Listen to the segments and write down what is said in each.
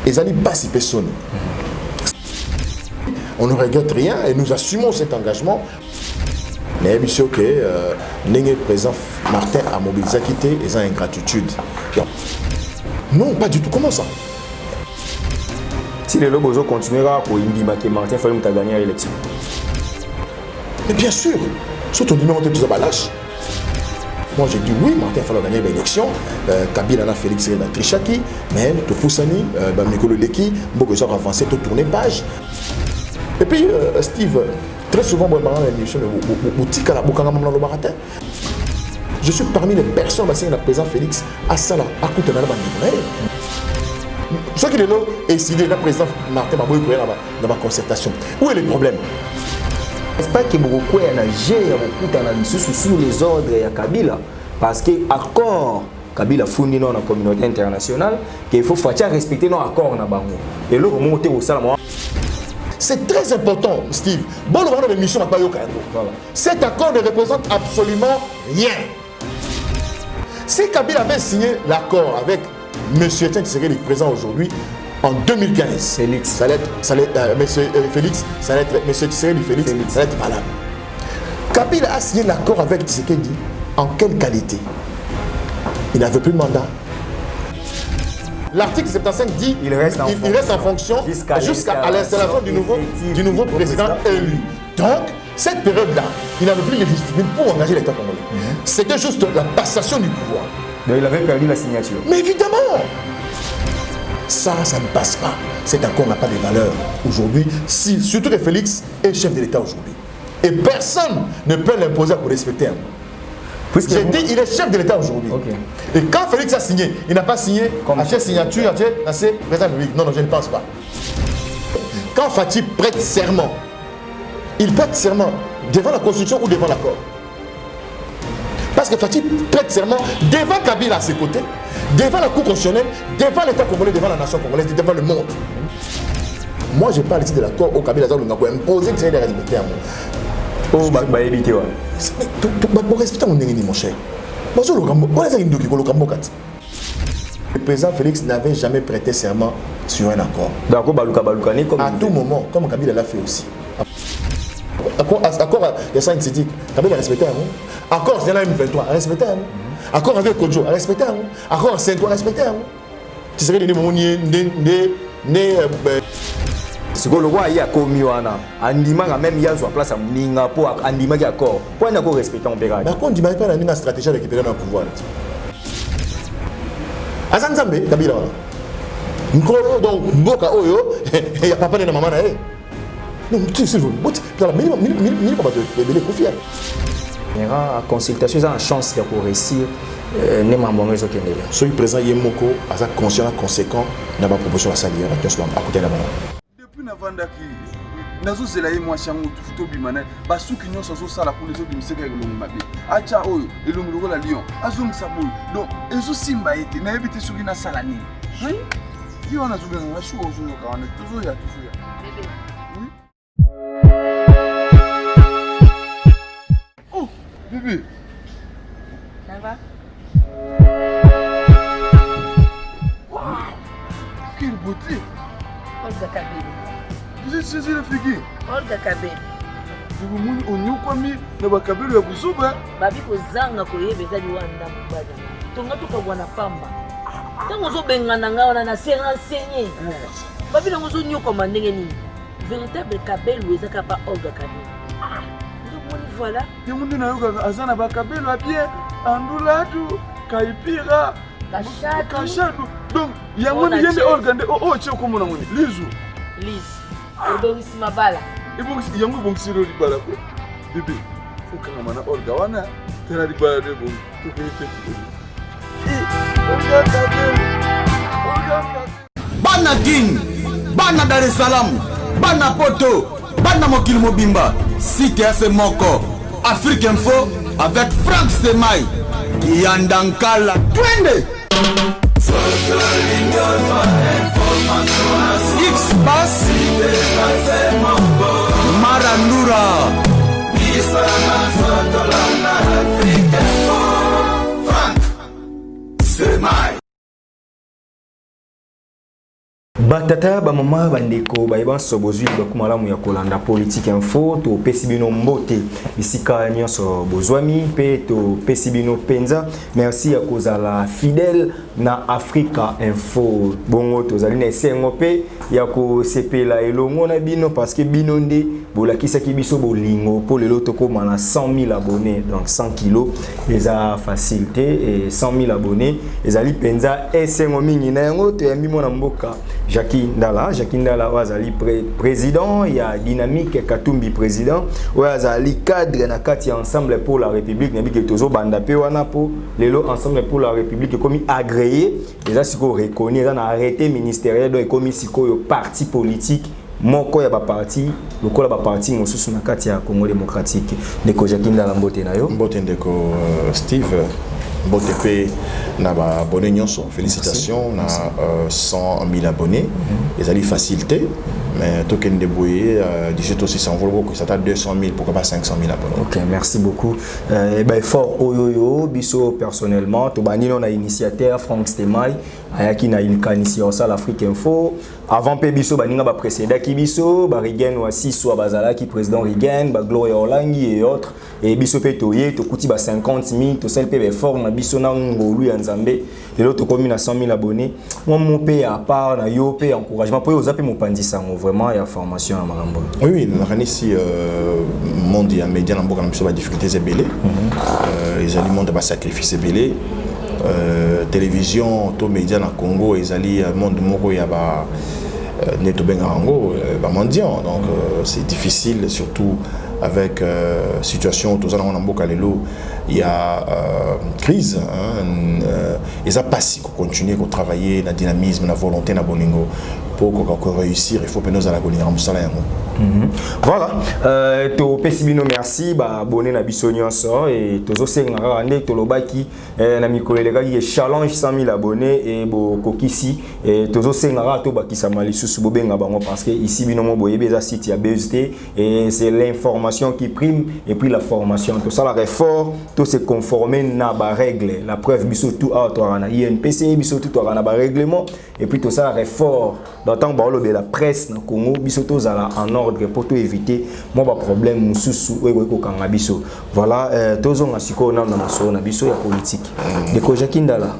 ils allaient pas si personne. On ne regrette rien et nous assumons cet engagement. Mais monsieur que le président Martin a mobilisé quitté et ça ingratitude. Non, pas du tout. Comment ça? Si les lobos continuera pour Indima que Martin Fayou t'a gagné l'élection. Mais bien sûr, surtout numéro de tout ça lâche. Moi j'ai dit oui, Martin Fayou a gagné l'élection. Kabila a Félix Serena Trichaki, mais tout Poussani, Mikolo Leki, beaucoup de avancé, tout tourner page. Et puis Steve, très souvent, je suis parmi les personnes qui ont président Félix à Sala, à côté de la ce qui est là, et si le président Martin Maboy dans ma concertation. Où est le problème? Est-ce pas que beaucoup de gens sous les ordres de Kabila? Parce que l'accord Kabila fourni dans la communauté internationale, qu'il faut respecter nos accords. Et là, on monte au salon. C'est très important, Steve. Bon, le mission n'a pas eu aucun. Cet accord ne représente absolument rien. Si Kabila avait signé l'accord avec M. Etienne Tshisekedi présent aujourd'hui, en 2015, Félix, ça allait être, Félix, ça allait être M. Tshisekedi Félix, ça allait être valable. Kabila a signé l'accord avec Tshisekedi en quelle qualité? Il n'avait plus de mandat. L'article 75 dit qu'il reste en fonction jusqu'à l'installation du nouveau président élu. Donc, cette période-là, il n'avait plus de légitimité pour engager l'État congolais. C'était juste la passation du pouvoir. Donc, il avait perdu la signature. Mais évidemment, ça ne passe pas. Cet accord n'a pas de valeur aujourd'hui, surtout que Félix est chef de l'État aujourd'hui. Et personne ne peut l'imposer pour respecter un mot. J'ai dit, il est chef de l'État aujourd'hui. Okay. Et quand Félix a signé, il n'a pas signé à cette signature, à ce président public. Non, je ne pense pas. Quand Fatih prête serment, il prête serment devant la Constitution ou devant l'accord. Parce que Fatih prête serment devant Kabila à ses côtés, devant la Cour constitutionnelle, devant l'État congolais, devant la nation congolaise, devant le monde. Moi, je parle ici de l'accord au Kabila Zalunga pour imposer que c'est de respecter un mot. Oh, bah éviter, ouais. Pour respecter mon ennemi, mon cher. Le président Félix n'avait jamais prêté serment sur un accord. D'accord, à tout moment, comme Kabila l'a fait aussi. Accord, il y a ça une critique. Kabila a respecté un mot. Accord, c'est là M23, a respecté un mot. Accord avec Kodjo, a respecté un mot. Accord avec Senko, a respecté un mot. Tu serais des moments si le roi a commis Andima a même eu sa place à Mninga pour Andima qui accord. Pourquoi il n'a pas respecté un pérage? Mais on ne dit pas la stratégie de récupérer le pouvoir. Azan Zambé, Kabila. Donc, Mboka Oyo, il n'y a pas de maman. Non, tu sais, la consultation a une chance pour réussir. Ce président Yemoko a conscient conséquent dans la proposition à Salia à côté de la maman. Depuis Navandaki, nazo zelaye moi changu tufuto bimana basuki nyonso zo sala pour les autres miseka elongo mabe acha oyo elongo la lion azong saboy donc ezo simba ete na yebite soki na sala ni hein yo na zuga na shu ozo yoka wana tuzo ya bébé oui oh bébé ça va wow quelle beauté Olga Kabila. Vous êtes saisi la figure? Olga Kabila. Vous m'avez dit que vous avez Kabila ya Buzuba. Babi kozanga koyebeza liwanda mbada. Tonga tukabwana pamba. Tango zo bengana ngaona na renseigner. Babi ngozo nyoko mandenge ni. Véritable Kabila ezaka pa Olga Kabila. Ah, donc voilà. Te mundi na yoga azana ba Kabila bien andula tu kaipira. Kashadu. Donc, il y a un peu d'organes. Oh, tu es comme on a dit. Lizu. Liz. Donc, c'est ma balle. Et bon, il y a un peu de sirop de balle. Bébé, il faut que on a organe. Tu as dit balle de bon. Tu peux faire. Bana King, Bana Dar es Salaam, Bana Poto, Bana Mokil Mobimba, Cité Moko, Afrique Info avec Franck Semaï, Yandankala, Twende. X-Bass Marandura Franck Semaï. Batata ba mama bandeko ba iban sobozwi ba kumalamu ya kolanda politique info to pesibino mbote bisika nyonso bozwami pe to pesibino penza merci ya kozala fidèle na Africa Info bongo tozali na esengo pe ya ko sepela elongo na bino parce que bino nde bolakisa ki biso bolingo po lelo tokoma na 100 000 abonnés donc 100 kilos eza facilité et 100 000 abonnés ezali penza esengo mingi na yango to yambi mona mboka Jackie Ndala wazali président, il y a Dynamique Katumbi président, wazali cadre na kati ensemble pour la République, nabi ke tozo banda pe wana po lelo ensemble pour la République comme agréé, déjà siko reconnu na arrêté ministériel donc comme siko yo parti politique moko ya ba parti lokola ba parti mosusu na kati ya Congo démocratique. Ndeko Jackie Ndala mbote na yo. Mbote ndeko Steve. BOTP na ba abonnés nyonso félicitations na 100 000 abonnés les ali facilité mais token débrouiller digito 600 volgo que ça t'a 200 000 pourquoi pas 500 000 abonnés. OK, merci beaucoup. Ben fort oyoyo biso personnellement to bani on a initiateur Franck Stemay ayaki na ilkanisi au sala Afrique Info avant pe biso baninga ba précédent ki biso ba Rigen wa 6 wa bazala ki président Rigen ba Gloria Olangi et autres et biso pe toye to kuti ba 50 000 to sel pe fort na biso na ngolu ya Nzambe lelo to komi na 100 000 abonnés moi mon pe à part na yo pe encouragement po yo zape mo pandisa vraiment ya formation à marambo. Oui na ici monde ya média na mboka na biso ba difficultés ebele les aliments de ba sacrifice ebele télévision to média na Congo ezali monde moko ya ba neto bengango ba mendiant donc c'est difficile surtout avec situation tous en mboka lelo il y a crise et ça passe qu'on continue qu'on travailler na dynamisme na volonté na bolingo pour qu'on réussir il faut que nous allons golinga musala yango. Voilà, to pesibino merci ba abonné na biso nyonso et tozo senga ndé to lobaki na mikolo lekaki challenge 100 000 abonnés et bo kokisi et tozo senga to bakisa malisusu bo benga bango parce que ici bino mo boyebe za site ya BST et c'est l'information qui prime et puis la formation tout ça la réforme tout se conformer na ba règle la preuve biso tout auto na INPC biso tout na ba règlement et puis tout ça la réforme dans tant ba lobe la presse na Congo biso to zala en ordre pour tout éviter moi ba problème mususu ko kanga biso voilà tozo ngasiko na maso na biso ya politique de ko Jackie Ndala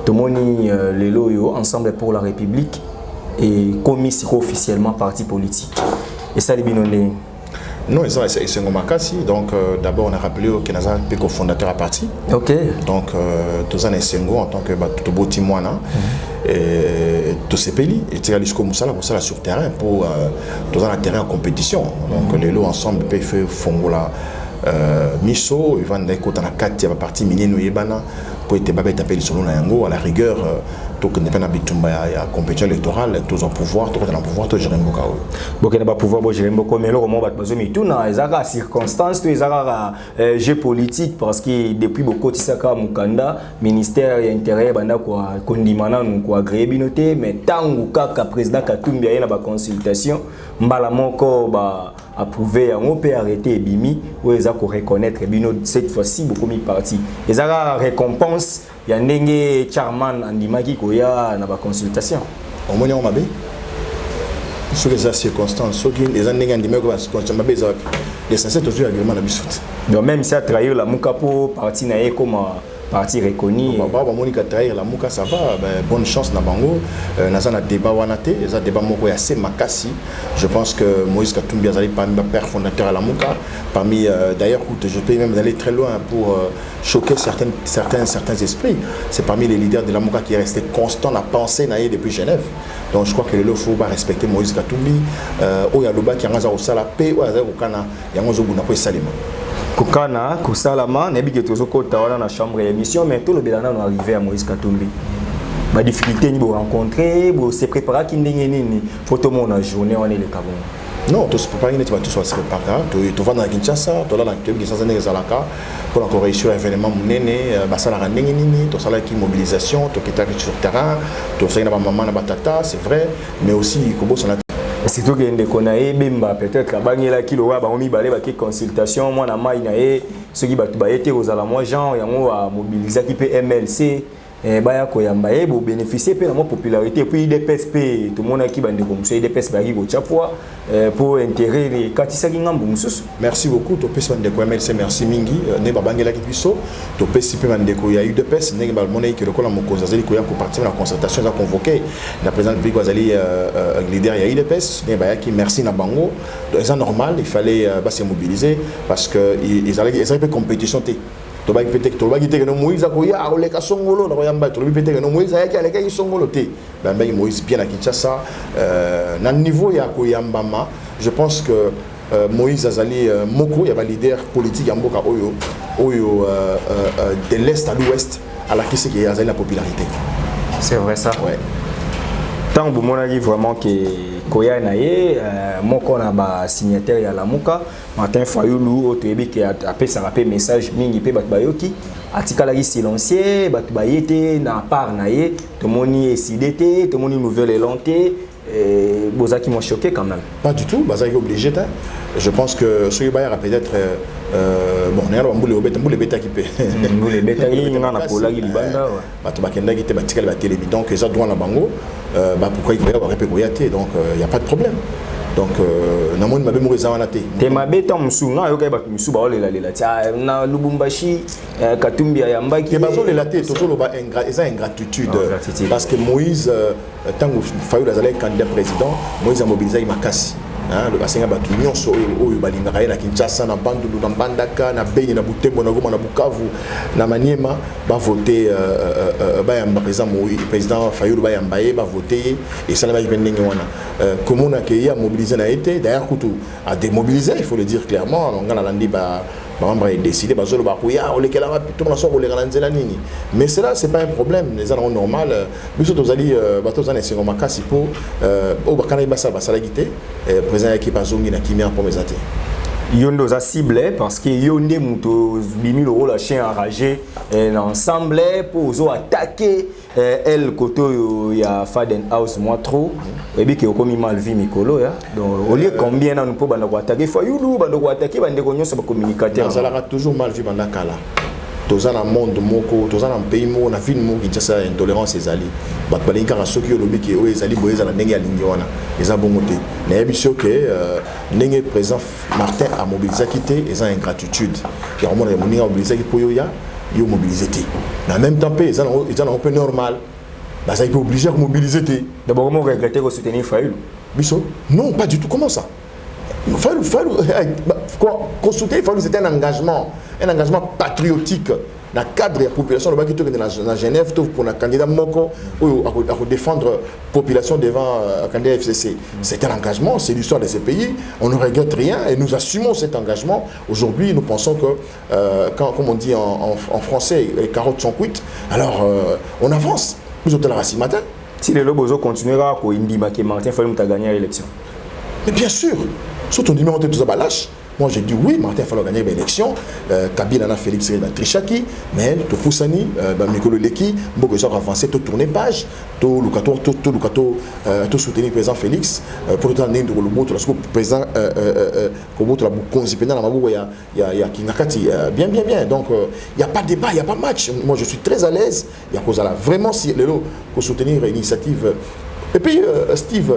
tomoni lelo yo ensemble pour la République et commis officiellement parti politique et ça les binondé. Non, c'est un makasi. Donc, d'abord, on a rappelé que nous avons un cofondateur à parti. Ok. Donc, tous les Sengo en tant que tout beau témoin, tous ces pays, et tu as jusqu'au Moussala sur terrain pour tous les terrain en compétition. Donc, les lots ensemble peuvent faire Fongola, Miso, ils vont d'un côté dans la 4 il y a partie Minino Yebana pour être babé taper sur l'ango à la rigueur. Donc, n'est pas la compétition électorale, tous en pouvoir, tous en pouvoir, tous gérer beaucoup. Beaucoup n'a pas pouvoir, gérer beaucoup, mais le moment va besoin mais tout na ezara circonstances, tout ezara jeu politique parce que depuis beaucoup de saka mukanda ministère intérieur banda quoi kondimana nous quoi agréé binoté mais tangu kaka président Katumbi a na ba consultation mbala moko ba approuvé on peut arrêter bimi ou ezako reconnaître bino cette fois-ci beaucoup mi parti ezara récompense ya ndenge Charman andimaki koya na ba consultation au moins on m'a bien sur les circonstances ceux qui les andenge andimaki ko ba consultation m'a bien les censés tous agrément na bisouti donc même si a trahir la mukapo parti na comme parti reconnu baba monika trahir la muka ça va bonne chance na bango nazana débat wanate eza débat moko ya assez makasi je pense que Moïse Katumbi azali parmi les pères fondateurs à la muka parmi d'ailleurs je peux même aller très loin pour choquer certains esprits c'est parmi les leaders de la muka qui est resté constant à penser naïe depuis Genève donc je crois que le faut pas respecter Moïse Katumbi oya loba qui ngaza osala pe oya za kokana yango zo buna po salima Kokana, Kosalama, nebi que tozo kota wana na chambre d'émission, mais tout le belana nous arrivé à Moïse Katumbi. Ma difficulté ni bo rencontrer, bo se préparer qui ndenge nini, photo mon na journée on est le Gabon. Non, tu se préparer tu vas tout se préparer, tu vas dans Kinshasa, tu là dans Kinshasa ndenge zalaka pour encore réussir événement munene, basala ndenge nini, to sala qui mobilisation, to kita sur terrain, to sala na maman na batata, c'est vrai, mais aussi kobo sana surtout que ndekona bemba peut-être abangela kilo ba omi balé ba consultation moi na mai na ceux qui batu ba été aux ala moi genre yango a mobiliser qui peut MLC baya koyamba e bo bénéficier pe la popularité puis IDPS tout le monde qui bande comme ça IDPS ba go chapwa pour intérêt les katisaki ngambu mususu. Merci beaucoup to pesa ndeko ya merci mingi ne babangela ki biso to pesa pe ndeko ya IDPS ne ba monai ki lokola mokonzi azali ko ya ko partir na concertation za convoqué la présidente Vigo azali leader ya IDPS ne ba ki merci na bango c'est normal il fallait se mobiliser parce que ils avaient une compétition té to ba ki no Moïse akoya oleka songolo na yamba to bi no Moïse ayaki aleka ki songolo té ba Moïse bien à Kinshasa na niveau ya koyambama je pense que Moïse Azali Moko il y a un leader politique en Boka Oyo de l'est à l'ouest à la question qui a la popularité. C'est vrai ça. Ouais. Tant que mon avis vraiment que Koya Naye Moko na ba signataire ya Lamuka Martin Fayulu otebi qui a appelé ça rappel message mingi pe bat bayoki atikala ki silencieux bat bayete na part naye to moni esidete to moni nouvelle élanté. Bozaki m'ont choqué quand même. Pas du tout, Bazaki obligé. Je pense que ce qui va peut-être bon, on est là, on les bêta qui peut. Nous les bêta qui ont la pola qui libanda. Donc ils ont droit à la bango. Pourquoi il va y avoir répété? Donc il n'y a pas de problème. Donc na moni mabe mo ezana te te mabe ta musunga yo kayeba musuba olela lela tia na Lubumbashi Katumbi ayambaki ke bazo lela te tozolo ba ingratitude parce que Moïse tango Fayulu azali candidat président Moïse a mobilisé Makasi le basenga batu nyonso oyo balingaka ye na Kinshasa na Bandundu na Mbandaka na Beni na Butembo na Goma na Bukavu na Maniema ba voter bayamba président Fayulu bayamba ye ba voter et ça va venir wana comment on a qu'il mobilisé na été d'ailleurs kutu a démobilisé il faut le dire clairement on a landi ba membre est décidé bazolo ba kuya on les kala tout na so ko le kala nzela nini mais cela c'est pas un problème les gens normal biso tozali bato zana sengo makasi po o bakana ba sala gité président qui bazongi na kimia pour mes até Yondo a ciblé parce que Yonde Mouto bimi le rôle chien enragé l'ensemble pour attaquer elle koto ya Faden House moi trop et bien que comme mal vu Mikolo ya donc au lieu combien nous peut banda ko attaquer Fayulu banda ko attaquer bande ko nyonso ba communicateur ça l'a toujours mal vu banda kala tous en monde moko tous en pays mo na film mo qui ça intolérance ezali ba balinga ka soki lobi ki o ezali boyeza na ndenge ya lingiona eza bongote na yebiso que ndenge président Martin a mobilisé quitté eza ingratitude ya romona ya moninga mobilisé ki poyo ya yo mobilisé té en même temps ils ont un peu normal bah ça il est obligé de mobiliser té d'abord comment regretter de soutenir Fayulu biso non pas du tout comment ça Fayulu consulter Fayulu c'était un engagement patriotique dans le cadre de la population de la Genève pour un candidat Moko à défendre la population devant un candidat FCC. C'est un engagement, c'est l'histoire de ces pays. On ne regrette rien et nous assumons cet engagement. Aujourd'hui, nous pensons que, comme on dit en français, les carottes sont cuites. Alors, on avance. Nous avons la matin. Si les Lobozo continuera à Indimake Martin Fayulu a gagné l'élection. Mais bien sûr, surtout on dit mais tout ça lâche. Moi j'ai dit oui, Martin Fayulu a gagné l'élection. Kabila na Félix Trichaki, mais to Poussani, Mikolo Leki, beaucoup sont avancés, to tourner page, to Lukato soutenir le président Félix pour le temps de le parce que le président Kobo la conzipena na mabuko ya Kingakati bien. Donc il y a pas de débat, il y a pas match. Moi je suis très à l'aise. Il y a cause là vraiment si le pour soutenir l'initiative. Et puis Steve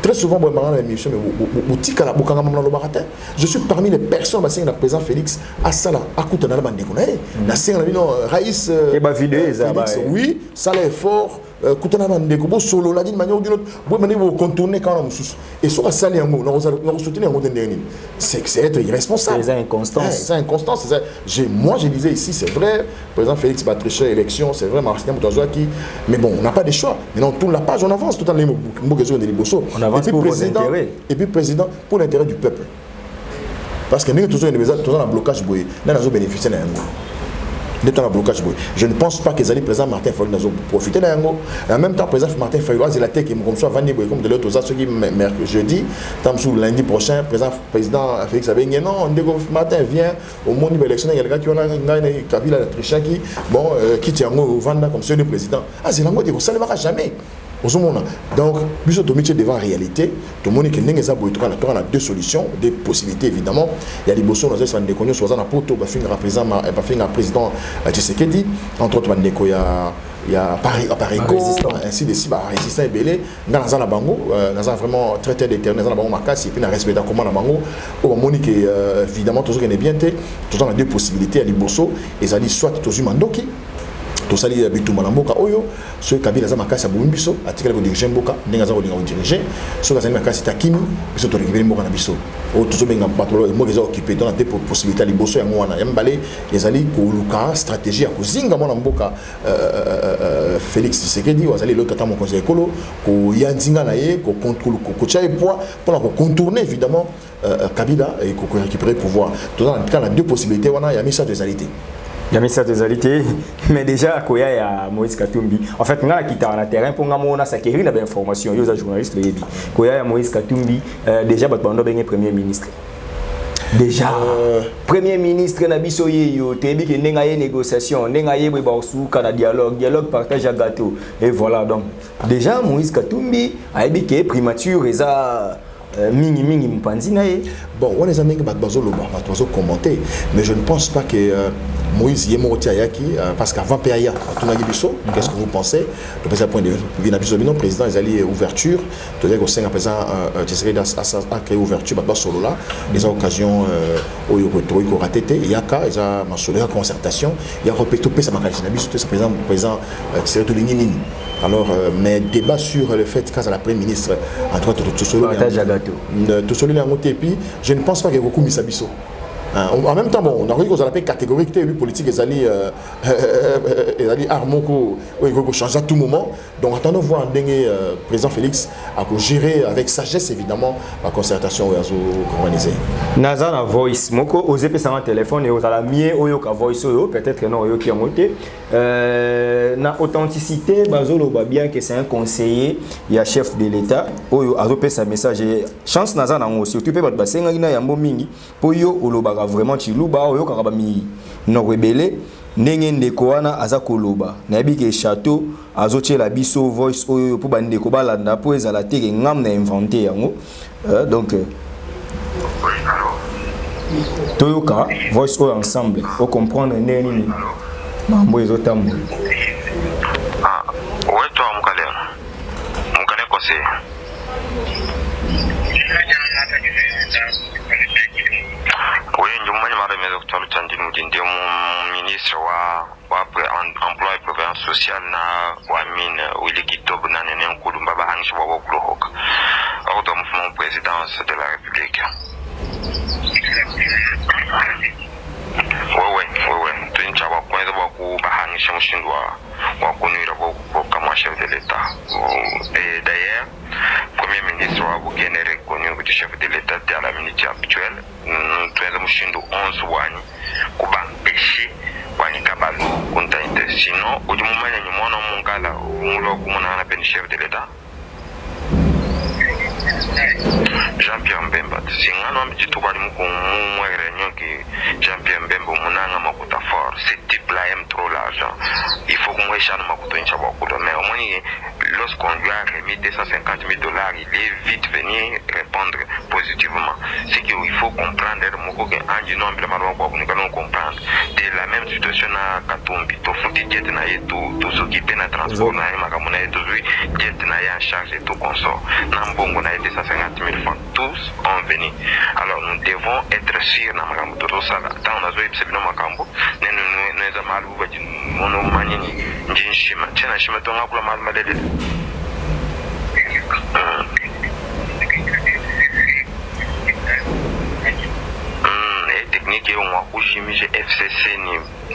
très souvent, je suis parmi les personnes qui ont président Félix à Sala, à Koutana, Raïs, oui, ça est fort. Koutana Mandeko, solo, la d'une manière ou d'une autre, vous contournez quand même. Et sur la salle, nous soutenons c'est être irresponsable. C'est inconstance. C'est inconstance. Moi, je disais ici, c'est vrai, le président Félix va tricher l'élection, c'est vrai, Martin Moutazoua qui. Mais bon, on n'a pas de choix. Mais on tourne la page, on avance tout en les on avance pour vos intérêts. Et puis, président, pour l'intérêt du peuple. Parce que nous, toujours un blocage, nous avons bénéficié d'un blocage. Je ne pense pas que les président Martin Fayulu n'ont profité d'un yango. En même temps, président Martin Fayulu a la tête qui me comme ça Vanny comme de l'autre ceux qui jeudi, lundi prochain, président Félix Abengé non, Martin vient au monde de l'élection, il y a quelqu'un qui a Kabila Trichaki, bon qui tient au Vanda comme seul président. Ah c'est l'ango dit ça ne marchera jamais. Donc, puisque tu es devant la réalité, tout le monde a deux solutions, des possibilités évidemment. Il y a des bossons, nous avons des connus, soit dans la poto, le président Tshisekedi, entre autres, il y a Paris, ainsi de suite, résistant et belé, dans la bango, nous avons vraiment traité d'éternel, dans la bango marquage, et puis nous respectons comment la bango, au moment que évidemment, tout ce qui est bien, tout a deux possibilités, il y a des bossons, et ça dit soit tout le monde tout ça li bitu mboka oyo so kabila za makasi ya biso atikala ko diriger mboka ndenge za ko diriger so kazali makasi takimi biso to récupérer mboka na biso o to benga patolo mo keza occupé dans la possibilité liboso ya ngwana ya mbale ezali ko luka stratégie ya ko zinga mona mboka Félix Tshisekedi wazali lo tata mo conseil ekolo ko yanzinga na ye ko contrôle ko tcha poids pour ko contourner évidemment Kabila et ko récupérer pouvoir tout dans cas la deux possibilités wana ya misa de réalité. Il y a mis ça des alités, mais déjà, il y a Moïse Katumbi. En fait, nous qui sur le terrain pour nous on a s'acquérir des informations. Il y a des journalistes qui il y a Moïse Katumbi déjà battu bien premier ministre. Déjà premier ministre na biso yeyo tebi ke nenga ye négociation nenga ye ba suka na dialogue partage à gâteau et voilà donc déjà Moïse Katumbi a dit que primature eza mingi mpanzi na ye. Bon, on les a mis bazo commenter, mais je ne pense pas que Moïse Yemoti Ayaki, parce qu'avant PAIA, qu'est-ce que vous pensez? Le président point de vue, le président ils allaient ouverture, c'est-à-dire qu'au sein présent, a créé ouverture, solo là, les occasions où il y a raté, il y a ma concertation, il y a répété ça m'a président c'est tout ligné. Alors, mais débat sur le fait qu'à la Première ministre, entre autres, tout cela, et puis je ne pense pas qu'il y ait beaucoup de Misabiso. En même temps, bon, on a vu qu'on a appelé catégorique politique, ils allaient armons qui changer à tout moment. Donc, attendons voir le président Félix à gérer avec sagesse évidemment la concertation organisée. Nazana voice, moko osé passer un téléphone et aux amis oyoka voice peut-être que non oyoki amoté. Na authenticité, bazolo bien que c'est un conseiller, il y a chef de l'État, oyo azopé sa message. Chance Nazana aussi, tu peux pas passer un gina yambo mingi, pour yo oloba vraiment chiluba oyo kaka mi no rebelle ndenge ndeko wana aza koloba nayebi ke château azotie la biso voice oyo pour bandeko balanda po ezala te ngam na inventé yango donc toyoka voice oyo ensemble pour comprendre ndenge nini mambo ezotambola weto mukale conseil ministre wa emploi et prévoyance sociale na wa mine Willy Kitob na nene nkulumba bahangisha wa kulohoka au do mouvement présidence de la République. Ouais tuncha wa kwanza wa kubahangisha mshindwa wa kunira wa kama chef de l'État. Et d'ailleurs premier ministre wa Bugene reconnu que chef de l'État à la minute actuelle nous avons mshindo 11 wani kubampeshe wanikabalu kuntainte sinon ujumumanya ni mwana mungala mulo kumuna na pen chef de l'État Jean-Pierre Mbemba singano mjitu bali mukumwe réunion qui Jean-Pierre Mbemba munanga makuta fort ce type là aime trop l'argent il faut qu'on échange makuta incha bakuta mais au moins lorsqu'on lui a remis $250,000 il est vite venu répondre positivement c'est qu'il faut comprendre moko que anji no ambela malwa kwa kunika no comprendre de la même situation na Katumbi to futi jet na yetu to s'occuper na transport na makamuna yetu jet na ya charge et tout consort na mbongo na yetu $250,000 tous ont venu alors nous devons être sûrs na makambo to ça tant on a zo ibse bino makambo nous za malu ba mono manini njinshima tena shima to ngakula malu malele technique on a ujimisha FCC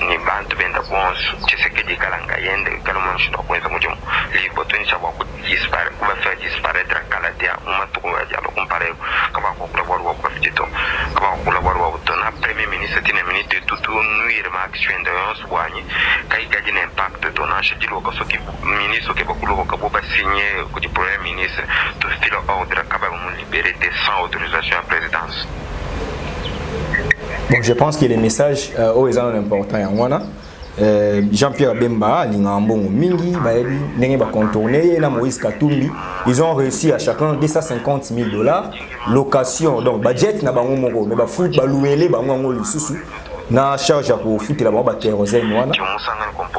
ni bantu benda bonso Tshisekedi kalanga yende kaloma nshindo kwenza mujomo libo tunisha kwa disparaître kuba faire disparaître kaladia umatuko ya dialogue compare kama kwa collaborer kwa fitito kama kwa collaborer kwa tona premier ministre tine minute tutu nuire ma action de swani kai gaji na impact tona shidilo kwa soki ministre ke bakulo kwa boba signer ko di premier ministre to filo ordre kaba mu libérer des sans autorisation à présidence. Donc je pense que les messages sont important. Jean-Pierre Bemba, Lingambongo Mingi, Nengi va contourner, na Moïse Katumbi. Ils ont réussi à chacun $250 000. Location, donc budget na bango moko, mais ba foot ba louer bango le sous na charge pour foot la ba kérosène wana.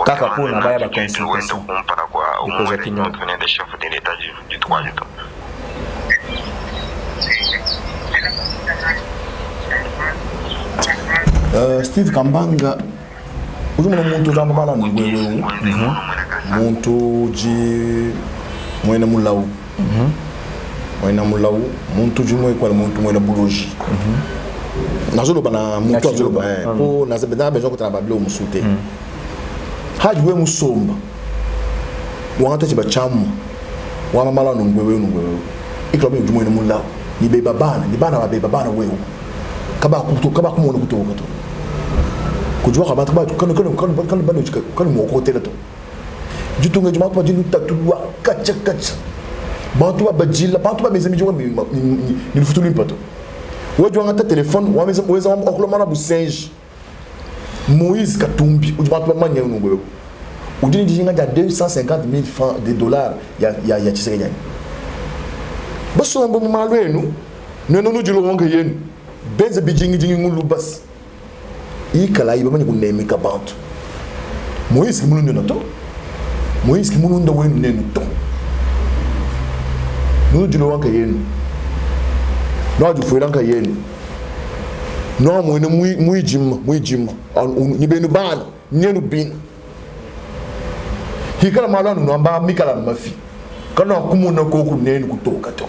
Kaka po na ba ya ba consultation. Au moment de l'entraîneur des chefs de l'État du 3 du temps. Steve Kambanga, vous avez monté dans le bala n'oué, monto ji, moi na moulaou, monto ji moi quoi, monto moi na boulogi. Nazolo bana monto azolo ba, po nazabeda besoin que travailler au musuté. Haji we musomba, wanga tete ba chamu, wanga mala n'oué, iklobi du moi na moulaou, ni beba bana, ni bana ba beba bana wewe. Kaba kumono kuto kato kujua kaba taba kan bano kan mo ko tele to jitu ngi juma ko jinu tatulwa kacha bantu ba bajila bantu ba mezemi juma ni futuli pato wajua ngata téléphone wa meza oklo mana bu singe Moïse Katumbi ujuma ba manya ngwe udini dijinga ja 250 000 francs de dollars ya Tshisekedi baso mbo malwenu nono jilo wonga yenu benze bijingi ngulu bas ikala ibamani kunemi kabantu Moïse kimulundo nato Moïse kimulundo wenu nenu to no julo wanka yenu no ju fuelanka yenu no mwene muijima ni benu bana nyenu bin hikala malanu no amba mikala mafi kana kumuna koku nenu kutoka to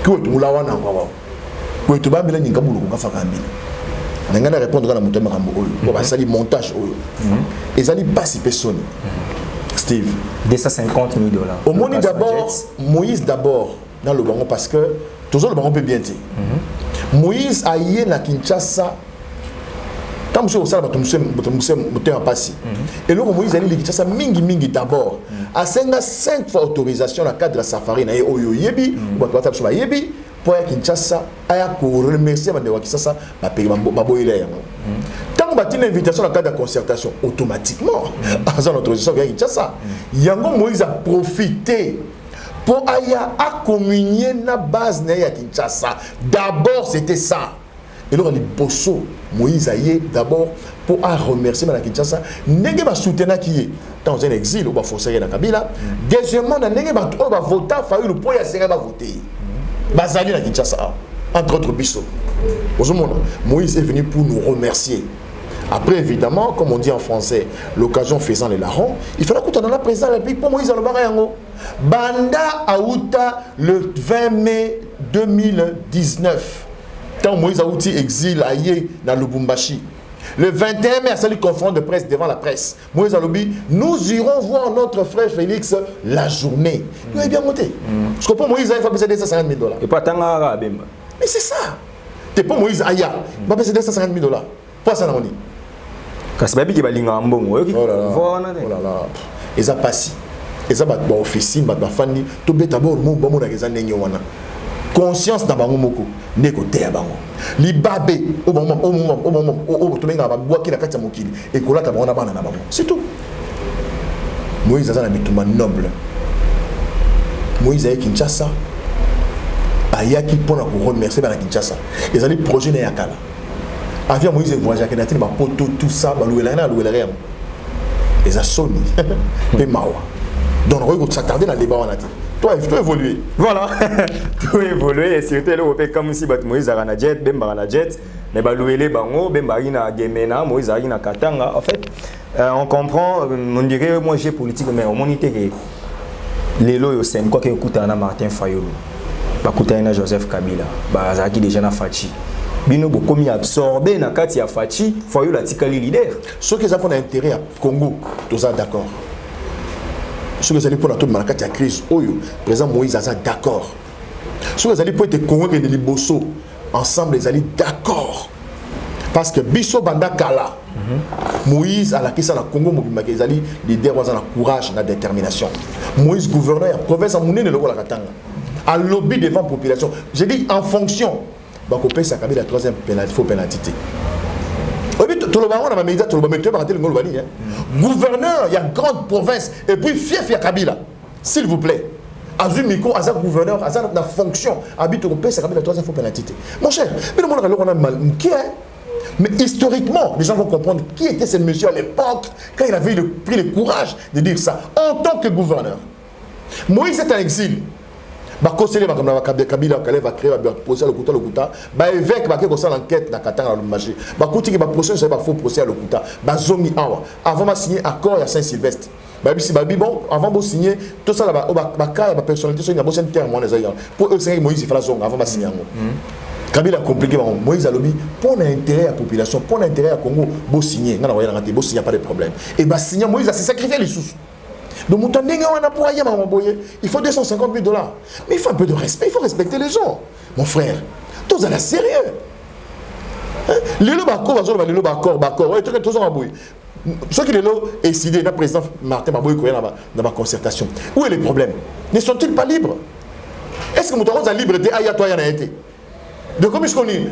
kiwe tumulawana ngwawa pour te battre, il y a un peu de répondre à la montagne pour passer montage. Et ça n'est pas si personne. Steve. $250 000. Au moins d'abord, Moïse d'abord dans le banc parce que toujours le banc peut bien dire. Moïse a eu la Kinshasa. Tant que ça, je passé. Et là, Moïse a eu la Kinshasa mingi d'abord. À 5 fois autorisation dans le cadre de la safari, na oyo yebi, ou yebi. Pour Kinshasa, aya ko remercier bande wa Kinshasa ba payer ba boyele yango. Tant ba une invitation dans le cadre de la concertation automatiquement à son autorisation à Kinshasa, yango Moïse a profité pour aya à communier na base na ya Kinshasa. D'abord c'était ça. Et là on dit bosso Moïse a yé d'abord pour à remercier na Kinshasa, ndenge ba soutenir qui est dans un exil ou ba forcer na Kabila. Deuxièmement na ndenge ba to ba voter fa le point ya sera ba voter. Bazali na Kinshasa, entre autres bisous. Moïse est venu pour nous remercier. Après, évidemment, comme on dit en français, l'occasion faisant les larrons, il fallait qu'on ait la présence de la République pour Moïse à l'Obarayango. Banda Aouta le 20 mai 2019. Quand Moïse Aouti exil aillé dans Lubumbashi. Le 21 mai, à salut conférence de presse devant la presse. Moïse Alobi, nous irons voir notre frère Félix la journée. Il est bien monté. Je comprends Moïse a fait baisser $250 000. Et pas tant à Bemba. Mais c'est ça. T'es pas Moïse Aya. Il va baisser $250 000. Pas ça, on dit. Quand c'est pas qui va l'ingambon. Oh là là. Et ça passe. Et ça va officier, va fani. Tout bête d'abord, mon bon mon agazan n'engwana. Conscience dans bango moko neko te bango libabe au moment to menga ba boaki na kati ya mokili et kolata bango na bana na bango c'est tout. Moïse azana mituma noble. Moïse a Kinshasa ayaki pona ko remercier bana Kinshasa ezali projet na yakala avia Moïse voyage à ba poto tout ça ba louela na louela rien les soni pe mawa donc on va s'attarder dans le débat on a dit. Toi, il faut évoluer. Voilà. Tout évoluer et surtout le comme si Moïse a un jet, Bemba a un jet, mais baloué les bango, Bemba a Gemena, Moïse a un Katanga. En fait, on comprend, on dirait moi j'ai politique, mais on monite que les lois au sein, quoi qu'il écoute à Martin Fayulu, bakuta na Joseph Kabila, bazaki déjà na Fachi. Bino beaucoup mis absorbé na kati ya Fachi, Fayulu a tikali leader. Ceux qui ont intérêt à Congo, tous ça d'accord. Ceux qui allaient pour la toute la crise, le président Moïse a d'accord. Ceux qui allaient pour être Congo et les Bosso, ensemble, ils allaient d'accord. Parce que Bisso Banda Kala, Moïse a la question de Congo, ils allaient leader, ils ont courage, la détermination. Moïse gouverneur, province à Mouné, le roi Katanga, à lobby devant la population. J'ai dit en fonction, Bakopé, ça a la troisième pénalité. tout le monde a média, tout le monde gouverneur, il y a une grande province, et puis fief, il y a Kabila. S'il vous plaît. Azul Miko, Azar gouverneur, Azar la fonction, habite au pays, c'est Kabila, toi, il faut pénalité. Mon cher, mais le monde a mal. Mais historiquement, les gens vont comprendre qui était ce monsieur à l'époque, quand il avait pris le courage de dire ça, en tant que gouverneur. Moïse est en exil. Bakosele bakamna Kabila va créer va procès le Kuta ba évêque ba ko sala enquête na Katanga le marché ba kuti ki ba procès ça ba faux procès à le Kuta ba zongi awa avant ma signer accord à Saint-Sylvestre ba bisi ba bon avant de signer tout ça là ba ka ba personnalité so ina bo sen terme on les ayant pour eux c'est Moïse fala zonga avant ma signer ngo Kabila compliqué Moïse a lobby pour l'intérêt à la population pour l'intérêt à Congo bo signer ngana wa ngati bo signer pas de problème et ba signer Moïse a sacrifié les sous. Donc, il faut 250 000 $. Mais il faut un peu de respect, il faut respecter les gens. Mon frère, tous à la sérieux. Les lots d'accord, les lots d'accord, ceux qui les lots décidé, le président Martin Maboy dans ma concertation. Où est le problème? Ne sont-ils pas libres? Est-ce que nous avons la liberté à toi, il y en a été? De comme est-ce qu'on dit,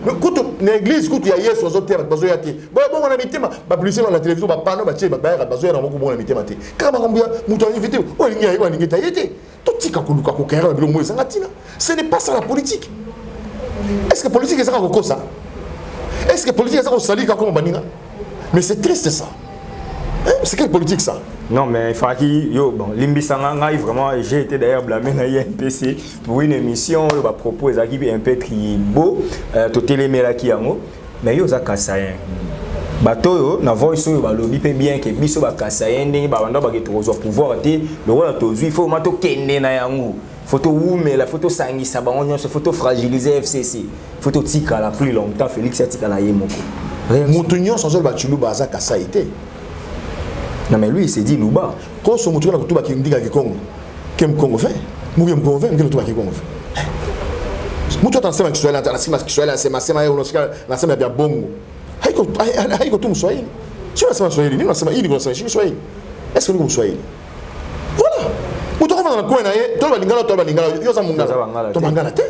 l'église, il y a hier sur les terres, bon, on a mis ma police dans la télévision, ma panneau, ma tchè, ma baïra, ma zoé, on a mis ma tchè. Car ma combien, mouton invité, on a été. Tout ce n'est pas ça la politique. Est-ce que la politique est ça comme ça? Est-ce que la politique est ça comme ça? Mais c'est triste ça. C'est quelle politique ça? Non, mais il faut qu'il bon, Limbisanga, vraiment, j'ai été d'ailleurs blâmé dans l'INPC pour une émission, on va proposer un peu beau, tout téléméla qui a mot, mais il y a un kassayen. Bateau, na voice sur le lobby bien que biso ba kassayen, ba wanda ba getorozo pouvoir te, le wala tozu, il faut mato kende na yango. Photo oume la photo sangisa ba onyo, photo fragiliser FCC. Photo tika la plus longtemps Félix tika la yemoko. Moutonio sans le bachulu baza kassaité. Non mais lui il s'est dit Louba. Quand son mouton a kutuba ki ndiga ki Congo. Kem Congo fait? Mouye Congo fait, ngelo tuba ki Congo fait. Mouton tan sema Kiswahili, tan sema Kiswahili, sema yo unosika na sema bia bongo. Haiko tu Mswahili. Si unasema Swahili, ni unasema hili unasema Kiswahili. Est-ce que ni Mswahili? Voilà. Mouton va dans coin na ye, to ba lingala, yo za mungala. To mangala te.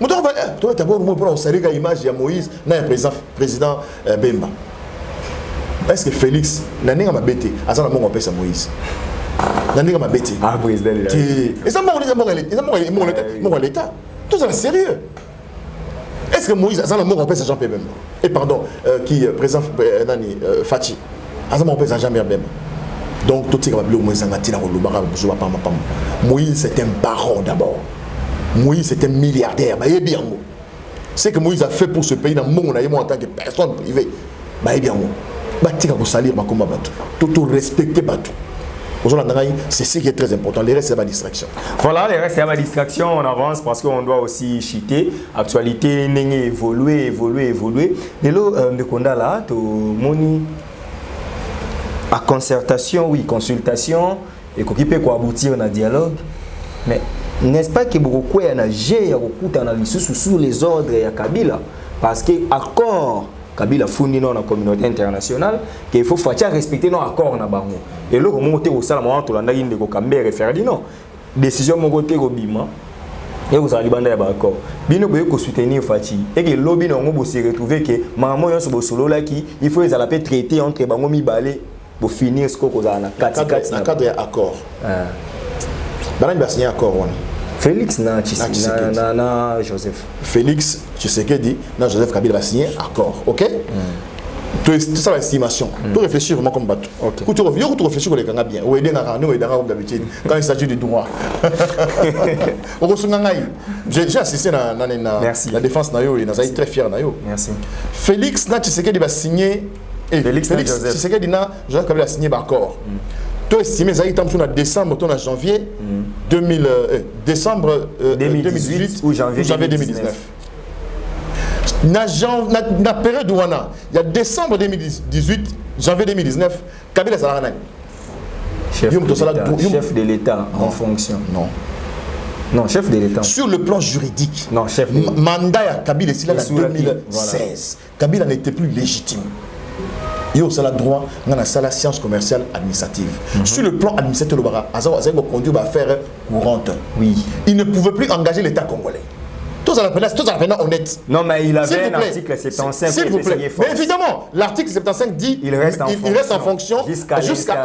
Mouton va to d'abord mo pour osarika image ya Moïse na président Bemba. Est-ce que Félix, Naninga m'a bêté, à ça, on appelle ça Moïse. Naninga m'a bêté. Ah, président. Et ça, mon l'État. Tout ça, sérieux. Est-ce que Moïse, à ça, on appelle ça Jean-Pierre Bemba? Et pardon, qui président Fachi, à ça, on appelle ça Jean-Pierre Bemba. Donc, tout ce qui va bien, Moïse, c'est un baron d'abord. Moïse, c'est un milliardaire. C'est que Moïse a fait pour ce pays dans le monde, en tant que personne privée. Tout respecter Batou. C'est ce qui est très important. Les restes, c'est ma distraction. Voilà, les restes, c'est ma distraction. On avance parce qu'on doit aussi chiter. Actualité, évoluer. Et là, là, à concertation, oui, consultation, et qu'on peut aboutir à un dialogue. Mais n'est-ce pas que beaucoup de gens sous les ordres de Kabila? Parce que accord Kabila fourni dans la communauté internationale qu'il faut respecter nos accords na bango. Et là comment te osala mo to landa inde ko kambe référendum non décision mo côté ko bima et vous allez banda ya ba accord bino boye ko soutenir Fachi et que lobby no ngo se retrouver que maman yo so bo solo là qui il faut les aller traiter entre bango mibale pour finir ce ko za na kati na cadre ya accord bana ba signer accord wana Félix na Joseph. Félix, tu sais que dit, na Joseph Kabila va signer accord, ok? Tout ça l'estimation. Tout réfléchir vraiment comme bateau. Quand tu réfléchis comme les gars bien. Ou aider comme d'habitude quand il s'agit du droit. J'ai assisté à la défense nayo et nazaï très fier nayo. Merci. Félix na tu sais que va signer Félix tu sais que dit na Joseph Kabila va signer accord. Tu estimé ça il tombe en décembre ou en janvier 2018 ou janvier 2019. Na période où il y a décembre 2018, janvier 2019, Kabila Salarana. Chef de l'État en fonction. Non, chef de l'État. Sur le plan juridique. Non, chef de l'État. Mandat à Kabila en 2016. Kabila n'était plus légitime. Il y a aussi le droit dans la science commerciale administrative. Sur le plan administratif, il a conduit à faire courante. Oui. Il ne pouvait plus engager l'État congolais. Tous en apprenant honnête. Non, mais il avait un article 75. S'il vous plaît. Mais évidemment, l'article 75 dit il reste en fonction jusqu'à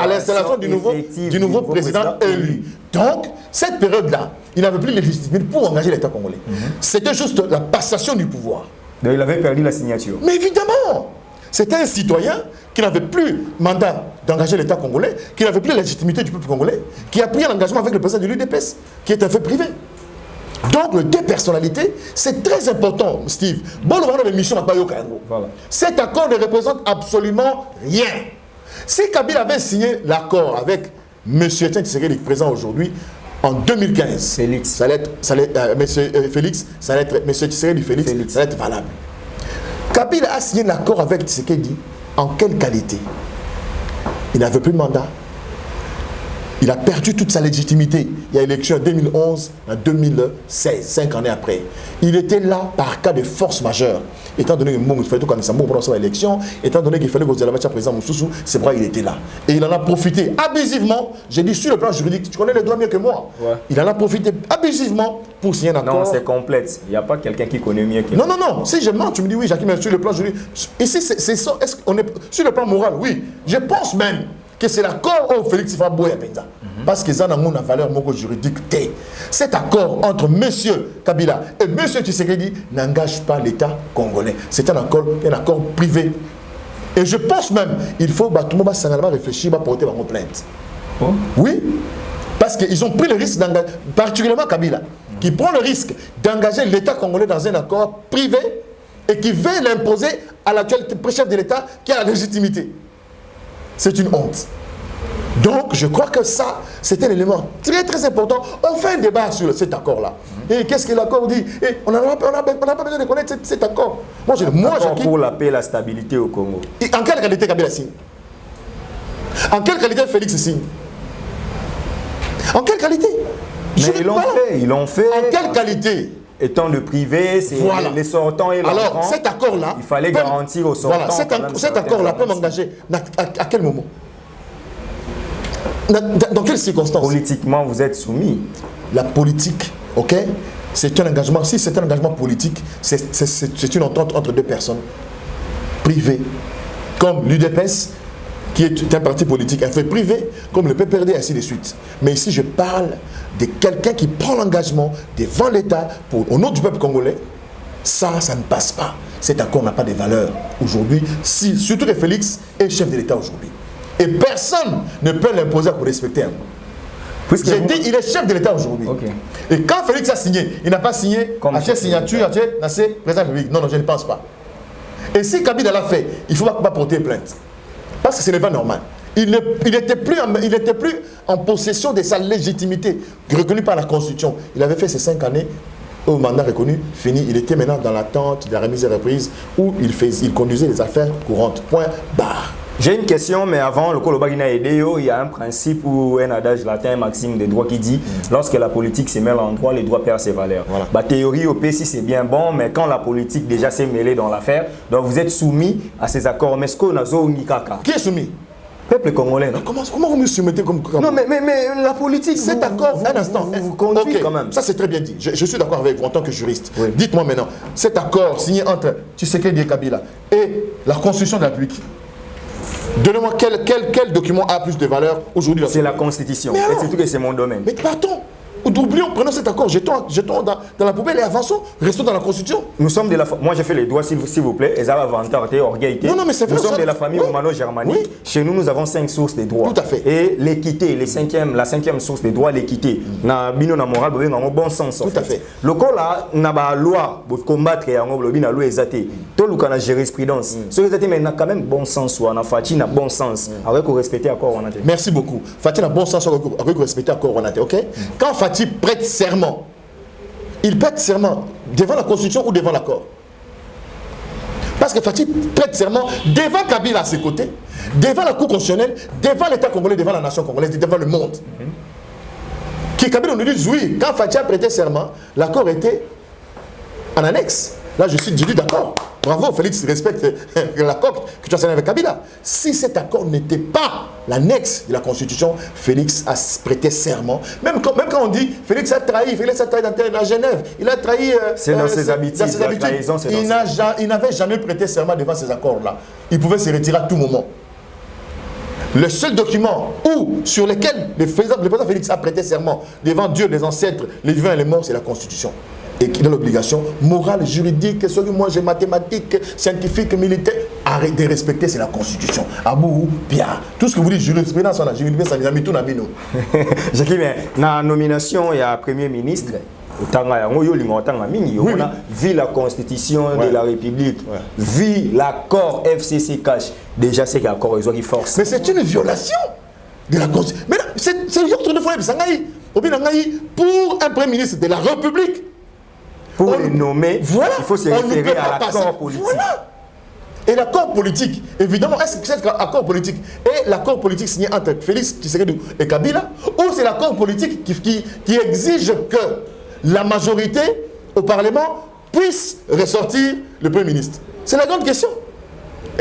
l'installation du nouveau président élu. Donc, cette période-là, il n'avait plus de légitimité pour engager l'État congolais. C'était juste la passation du pouvoir. Donc, il avait perdu la signature. Mais évidemment, c'était un citoyen qui n'avait plus mandat d'engager l'État congolais, qui n'avait plus la légitimité du peuple congolais, qui a pris un engagement avec le président de l'UDPS, qui est un fait privé. Donc, le dépersonnalité, c'est très important, Steve. Bon, voilà. Cet accord ne représente absolument rien. Si Kabila avait signé l'accord avec M. Etienne Tshisekedi, présent aujourd'hui, en 2015, Félix, ça allait être valable. Kabila a signé l'accord avec Tshisekedi en quelle qualité? Il n'avait plus de mandat. Il a perdu toute sa légitimité. Il y a élection en 2011, en 2016, 5 années après. Il était là par cas de force majeure. Étant donné qu'il fallait tout pour l'élection, étant donné qu'il fallait que vous ayez le président Moussoussou, c'est vrai, il était là. Et il en a profité abusivement. J'ai dit sur le plan juridique, tu connais les droits mieux que moi. Ouais. Il en a profité abusivement pour signer un accord. Non, c'est complète. Il n'y a pas quelqu'un qui connaît mieux que moi. Non. Si je mens, tu me dis oui, Jacques, mais sur le plan juridique. Ici, c'est ça. Est-ce qu'on est sur le plan moral? Oui. Je pense même que c'est l'accord au Félix Faboya Benza. Parce que ça n'a pas valeur juridique. Cet accord entre M. Kabila et M. Tshisekedi n'engage pas l'État congolais. C'est un accord privé. Et je pense même qu'il faut réfléchir à porter ma plainte. Oh. Oui, parce qu'ils ont pris le risque d'engager, particulièrement Kabila, qui prend le risque d'engager l'État congolais dans un accord privé et qui veut l'imposer à l'actuel chef de l'État qui a la légitimité. C'est une honte. Donc, je crois que ça, c'est un élément très très important. On fait un débat sur cet accord-là. Et qu'est-ce que l'accord dit? Et on n'a pas besoin de connaître cet accord. Moi, pour la paix et la stabilité au Congo. Et en quelle qualité Kabila signe? En quelle qualité Félix signe? En quelle qualité? Ils l'ont fait. En quelle qualité? Étant le privé, c'est voilà. Les sortants et l'entrant. Alors, cet accord-là... Il fallait garantir aux sortants... Voilà, cet accord-là peut m'engager à quel moment? Dans quelles circonstances? Politiquement, vous êtes soumis. La politique, ok? C'est un engagement. Si c'est un engagement politique, c'est une entente entre deux personnes privées, comme l'UDPS, qui est un parti politique, un fait privé, comme le PPRD, ainsi de suite. Mais ici, je parle de quelqu'un qui prend l'engagement devant l'État au nom du peuple congolais. Ça ne passe pas. Cet accord n'a pas de valeur aujourd'hui, surtout que Félix est chef de l'État aujourd'hui. Et personne ne peut l'imposer pour respecter un mot. J'ai dit, il est chef de l'État aujourd'hui. Okay. Et quand Félix a signé, il n'a pas signé à cette signature, à cette président public. Non, je ne pense pas. Et si Kabila l'a fait, il ne faut pas porter plainte. Parce que ce n'est pas normal. Il n'était plus en possession de sa légitimité reconnue par la Constitution. Il avait fait ces 5 années au mandat reconnu, fini. Il était maintenant dans l'attente de la remise et reprise où il conduisait les affaires courantes. Point barre. J'ai une question, mais avant, le Kolobagina Edeo, il y a un principe ou un adage latin, maxime des droits qui dit lorsque la politique se mêle en droit, les droits perdent ses valeurs. Voilà. Bah, théorie au PC, c'est bien bon, mais quand la politique déjà s'est mêlée dans l'affaire, donc vous êtes soumis à ces accords. Mais ce qu'on a qui est soumis? Peuple congolais. Comment vous me soumettez comme... Non, mais la politique, cet accord, un instant. Vous conduisez quand même. Ça, c'est très bien dit. Je suis d'accord avec vous en tant que juriste. Oui. Dites-moi maintenant, cet accord signé entre Tshisekedi et Kabila et la Constitution de la République, donnez-moi quel document a plus de valeur aujourd'hui? C'est la Constitution. Et c'est tout que c'est mon domaine. Mais partons. Oublions, prenons cet accord, jetons dans la poubelle et avançons, restons dans la Constitution. Nous sommes de la famille. Moi, j'ai fait les droits, s'il vous plaît. Et ça va vanter, orgueillité. Non, mais c'est vrai. Nous sommes de la famille romano-germanique. Oui. Chez nous, nous avons 5 sources de droits. Tout à fait. Et l'équité, la 5e source de droits, l'équité. Na bino na moral, na bon sens. Tout à fait. Le cas là, na ba loi pour combattre et en oblobi na loi exaté. Tout le cas na jurisprudence. Ce exaté mais na quand même bon sens ou na Fati na bon sens. Avec respecter accord on a. Merci beaucoup. Fati na bon sens avec respecter accord on a. OK? Quand Fati prête serment, il prête serment devant la Constitution ou devant l'accord? Parce que Fati prête serment devant Kabila à ses côtés, devant la Cour constitutionnelle, devant l'État congolais, devant la nation congolaise, devant le monde. Qui Kabila nous dit oui, quand Fati a prêté serment, l'accord était en annexe. Là, je dis d'accord. bravo, Félix respecte l'accord que tu as signé avec Kabila. Si cet accord n'était pas l'annexe de la Constitution, Félix a prêté serment. Même quand on dit Félix a trahi dans Genève, il a trahi. C'est dans ses habitudes. Il n'avait jamais prêté serment devant ces accords-là. Il pouvait se retirer à tout moment. Le seul document sur lequel le président Félix a prêté serment devant Dieu, les ancêtres, les vivants et les morts, c'est la Constitution. Et qui a l'obligation morale, juridique, moi j'ai mathématiques, scientifiques, militaires, arrête de respecter, c'est la Constitution. Abou, Pia, tout ce que vous dites, jurisprudence, on a jurisprudence, on a mis tout dans le Jacques, mais dans la nomination, il y a Premier ministre. Vu la constitution de la République, vu l'accord FCC cash, déjà c'est l'accord ils ont une force. Mais c'est une violation de la constitution. Mais c'est l'autre de fois, pour un Premier ministre de la République, pour le nommer, il faut se référer à l'accord politique. Voilà. Et l'accord politique, évidemment, est-ce que c'est l'accord politique et l'accord politique signé entre Félix Tshisekedi et Kabila, ou c'est l'accord politique qui exige que la majorité au Parlement puisse ressortir le Premier ministre? C'est la grande question.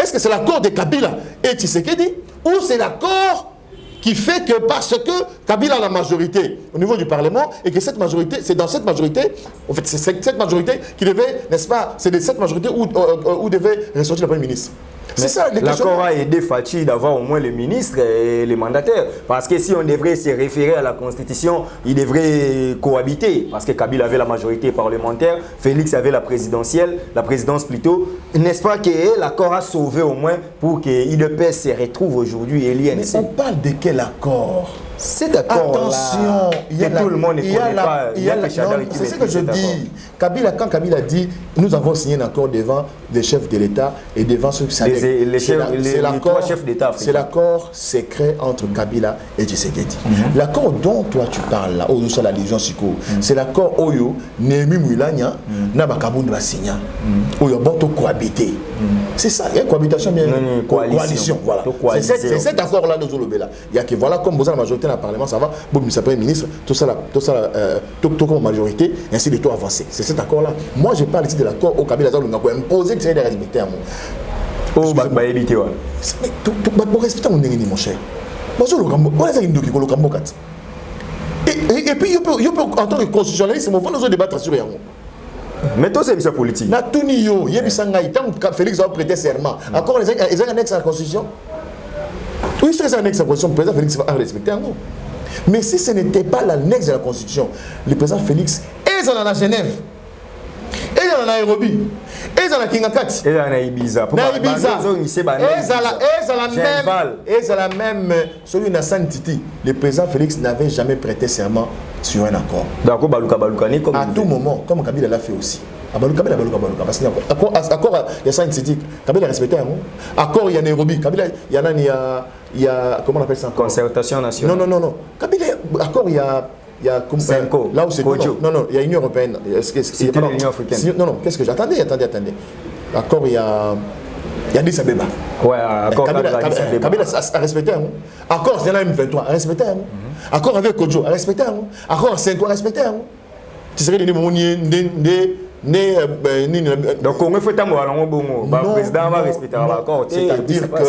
Est-ce que c'est l'accord de Kabila et Tshisekedi, ou c'est l'accord qui fait que parce que Kabila a la majorité au niveau du Parlement et que cette majorité, c'est dans cette majorité, en fait c'est cette majorité qui devait, n'est-ce pas, c'est de cette majorité où devait ressortir le Premier ministre. C'est ça, l'accord a aidé Fachi d'avoir au moins les ministres et les mandataires. Parce que si on devrait se référer à la Constitution, ils devraient cohabiter. Parce que Kabila avait la majorité parlementaire, Félix avait la présidentielle, la présidence plutôt. N'est-ce pas que l'accord a sauvé au moins pour que IDPS se retrouve aujourd'hui et l'INC? On parle de quel accord? Cet accord-là, tout le monde ne connaît pas. C'est ce que je dis. Quand Kabila dit, nous avons signé un accord devant des chefs de l'État et devant ceux qui savent. C'est l'accord secret entre Kabila et Tshisekedi. L'accord dont toi tu parles là, sur la Légion Siko, c'est l'accord Oyo, Nemi Moulania, Nabakaboun Basigna, Oyo Bonto cohabiter. C'est ça, il y a une cohabitation, une coalition. Voilà. C'est cet accord-là, nous avons là. Il y a que voilà, comme vous avez la majorité dans le Parlement, ça va, bon, le Premier ministre, tout ça, comme majorité, ainsi de tout avancer. C'est cet accord-là. Moi, je parle ici de l'accord au Kabila, on a imposé que c'est de respecter un mot. Oh, bah, éviter, ouais. Mais respecter mon cher. Et puis, en tant que constitutionnaliste, on va nous débattre sur rien. Mais toi, c'est ça politique. Félix a prêté serment. Encore, ils ont annexe à la Constitution. Oui, c'est un annexe à la Constitution. Le président Félix va respecter un mot. Mais si ce n'était pas l'annexe de la Constitution, le président Félix est en Genève, est en Nairobi, est en Kingakati, est en Ibiza, est la même. Celui de Santiti, le président Félix n'avait jamais prêté serment sur un accord. À tout moment, comme Kabila l'a fait aussi. Parce qu'il accord, il y a Santiti, Kabila a respecté un mot. Accord, il y a Nairobi, Kabila, il y a comment on appelle ça? Concertation nationale. Non. Kabila, accord, il y a là où c'est non, il y a l'Union européenne. C'était l'Union africaine. Non, qu'est-ce que j'attendais? Accord, il y a Addis Abeba. Ouais, accord Kabila a respecté un mot. Accord, c'est la M23, a respecté un mot. Accord avec Kodjo, a respecté un mot. Accord avec Senko, a respecté un mot. Tu serais des moments donc, on fait un mot, le président va respecter l'accord. C'est-à-dire que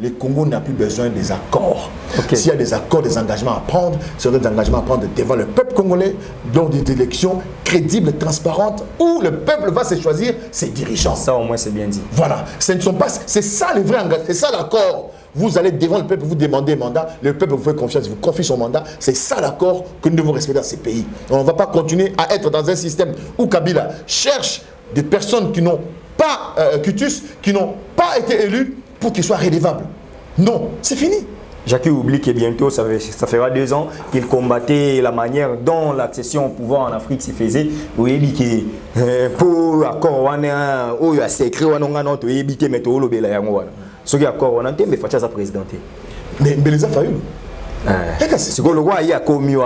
le Congo n'a plus besoin des accords. S'il y a des accords, des engagements à prendre, ce sont des engagements à prendre devant le peuple congolais, lors des élections crédibles, transparentes, où le peuple va se choisir ses dirigeants. Ça, au moins, c'est bien dit. Voilà. C'est ça le vrai engagement, c'est ça l'accord. Vous allez devant le peuple, vous demandez un mandat, le peuple vous fait confiance, vous confie son mandat. C'est ça l'accord que nous devons respecter dans ces pays. On ne va pas continuer à être dans un système où Kabila cherche des personnes qui n'ont pas qui n'ont pas été élues pour qu'ils soient redevables. Non, c'est fini. Jacques oublie que bientôt, ça fera 2 ans qu'il combattait la manière dont l'accession au pouvoir en Afrique se faisait. Vous avez dit que pour l'accord, on a secret, on a évité de mettre le ce qui est accord, on a été, mais il faut sa présidenter. Mais les a fallu. C'est que le roi a commis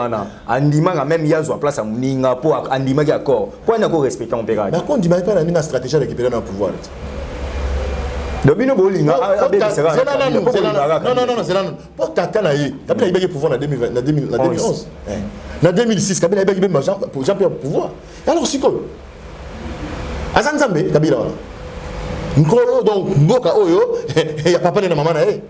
Andima même il y a une place à Mouninga pour Andima qui accord. Pourquoi on a respecté en péril? Mais on ne dit pas une stratégie de récupérer le pouvoir. Dobino Bolinga, c'est là. Pour Takana, Kabila a eu le pouvoir en 2011. En 2006, Kabila a eu le pouvoir. Alors, c'est quoi? Azanzambe, Kabila. Nkolo donc mboka oyo ya papa na maman na ye.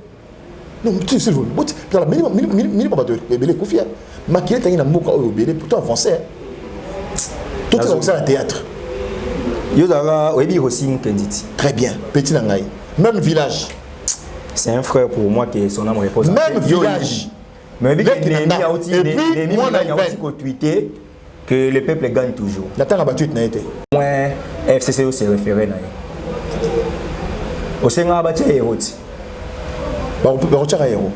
Non, tu sais vous. Dans la minimum ba de belé kofia. Makile tangi na mboka oyo belé pour avancer. Tout est ça théâtre. Yozara Webi Rossing Kenditi. Très bien, petit nangai. Même village. C'est un frère pour moi qui son âme repose. Même village. Mais il y a aussi des tweeté que le peuple gagne toujours. Natanga battu na été. Moi FCC se référé na. Au Sénat battu héros. Ba on peut retirer héros.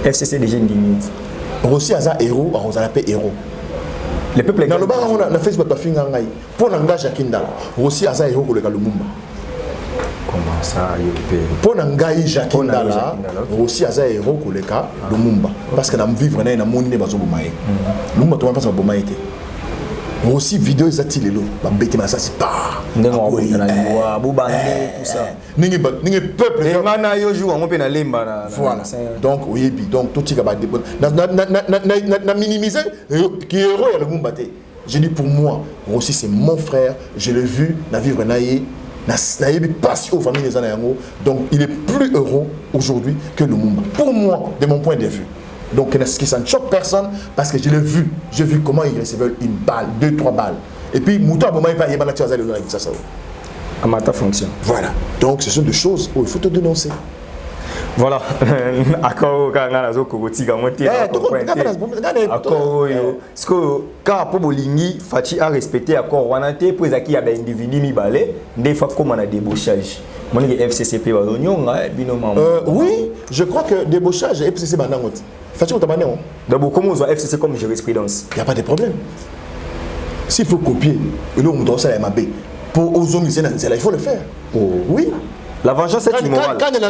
FCC déjà diminué. Rossi aza héros, on va l'appeler héros. Le peuple gagne. Dans le bar on a Facebook ba finga ngai. Pour n'engage Jakinda. Rossi aza héros pour le Lumumba. Comment ça yopé? Pour n'engager Jakinda là, Rossi aza héros pour le cas Lumumba. Parce que na vivre na monde bazo bomaye. Lumumba to pas ça bomaye té. Aussi vidéo ezati lelo ba beti masasi pa ndengo na loi bubande tout ça ningi peuple et mana yo jour on peut na lemba na voilà donc oyebi donc tout tika ba na minimiser qui héros ya le Lumumba té. Je dis pour moi aussi c'est mon frère, je l'ai vu na vivre naïe na yebi passion aux familles des anayango, donc il est plus heureux aujourd'hui que le Lumumba pour moi de mon point de vue. Donc, ça ne choque personne parce que je l'ai vu. J'ai vu comment il recevait une balle, 2-3 balles. Et puis, Mouta Boma, il n'y a pas de ça. Amata fonction. Voilà. Donc, ce sont des choses où il faut te dénoncer. Voilà. Accord, quand on a parce que quand pour Bolingi, Fati a respecté l'accord. On a été pris à qui il y a des individus mi balé. Des fois, comme on a débauchage. Mon FCCP va oui, je crois que débauchage FCC va n'importe. D'abord, comment on voit FCC comme jurisprudence? Il n'y a pas de problème. S'il faut copier, et là on doit ça MAB. Pour aux hommes, il faut le faire. Oui. La vengeance est immorale. Quand la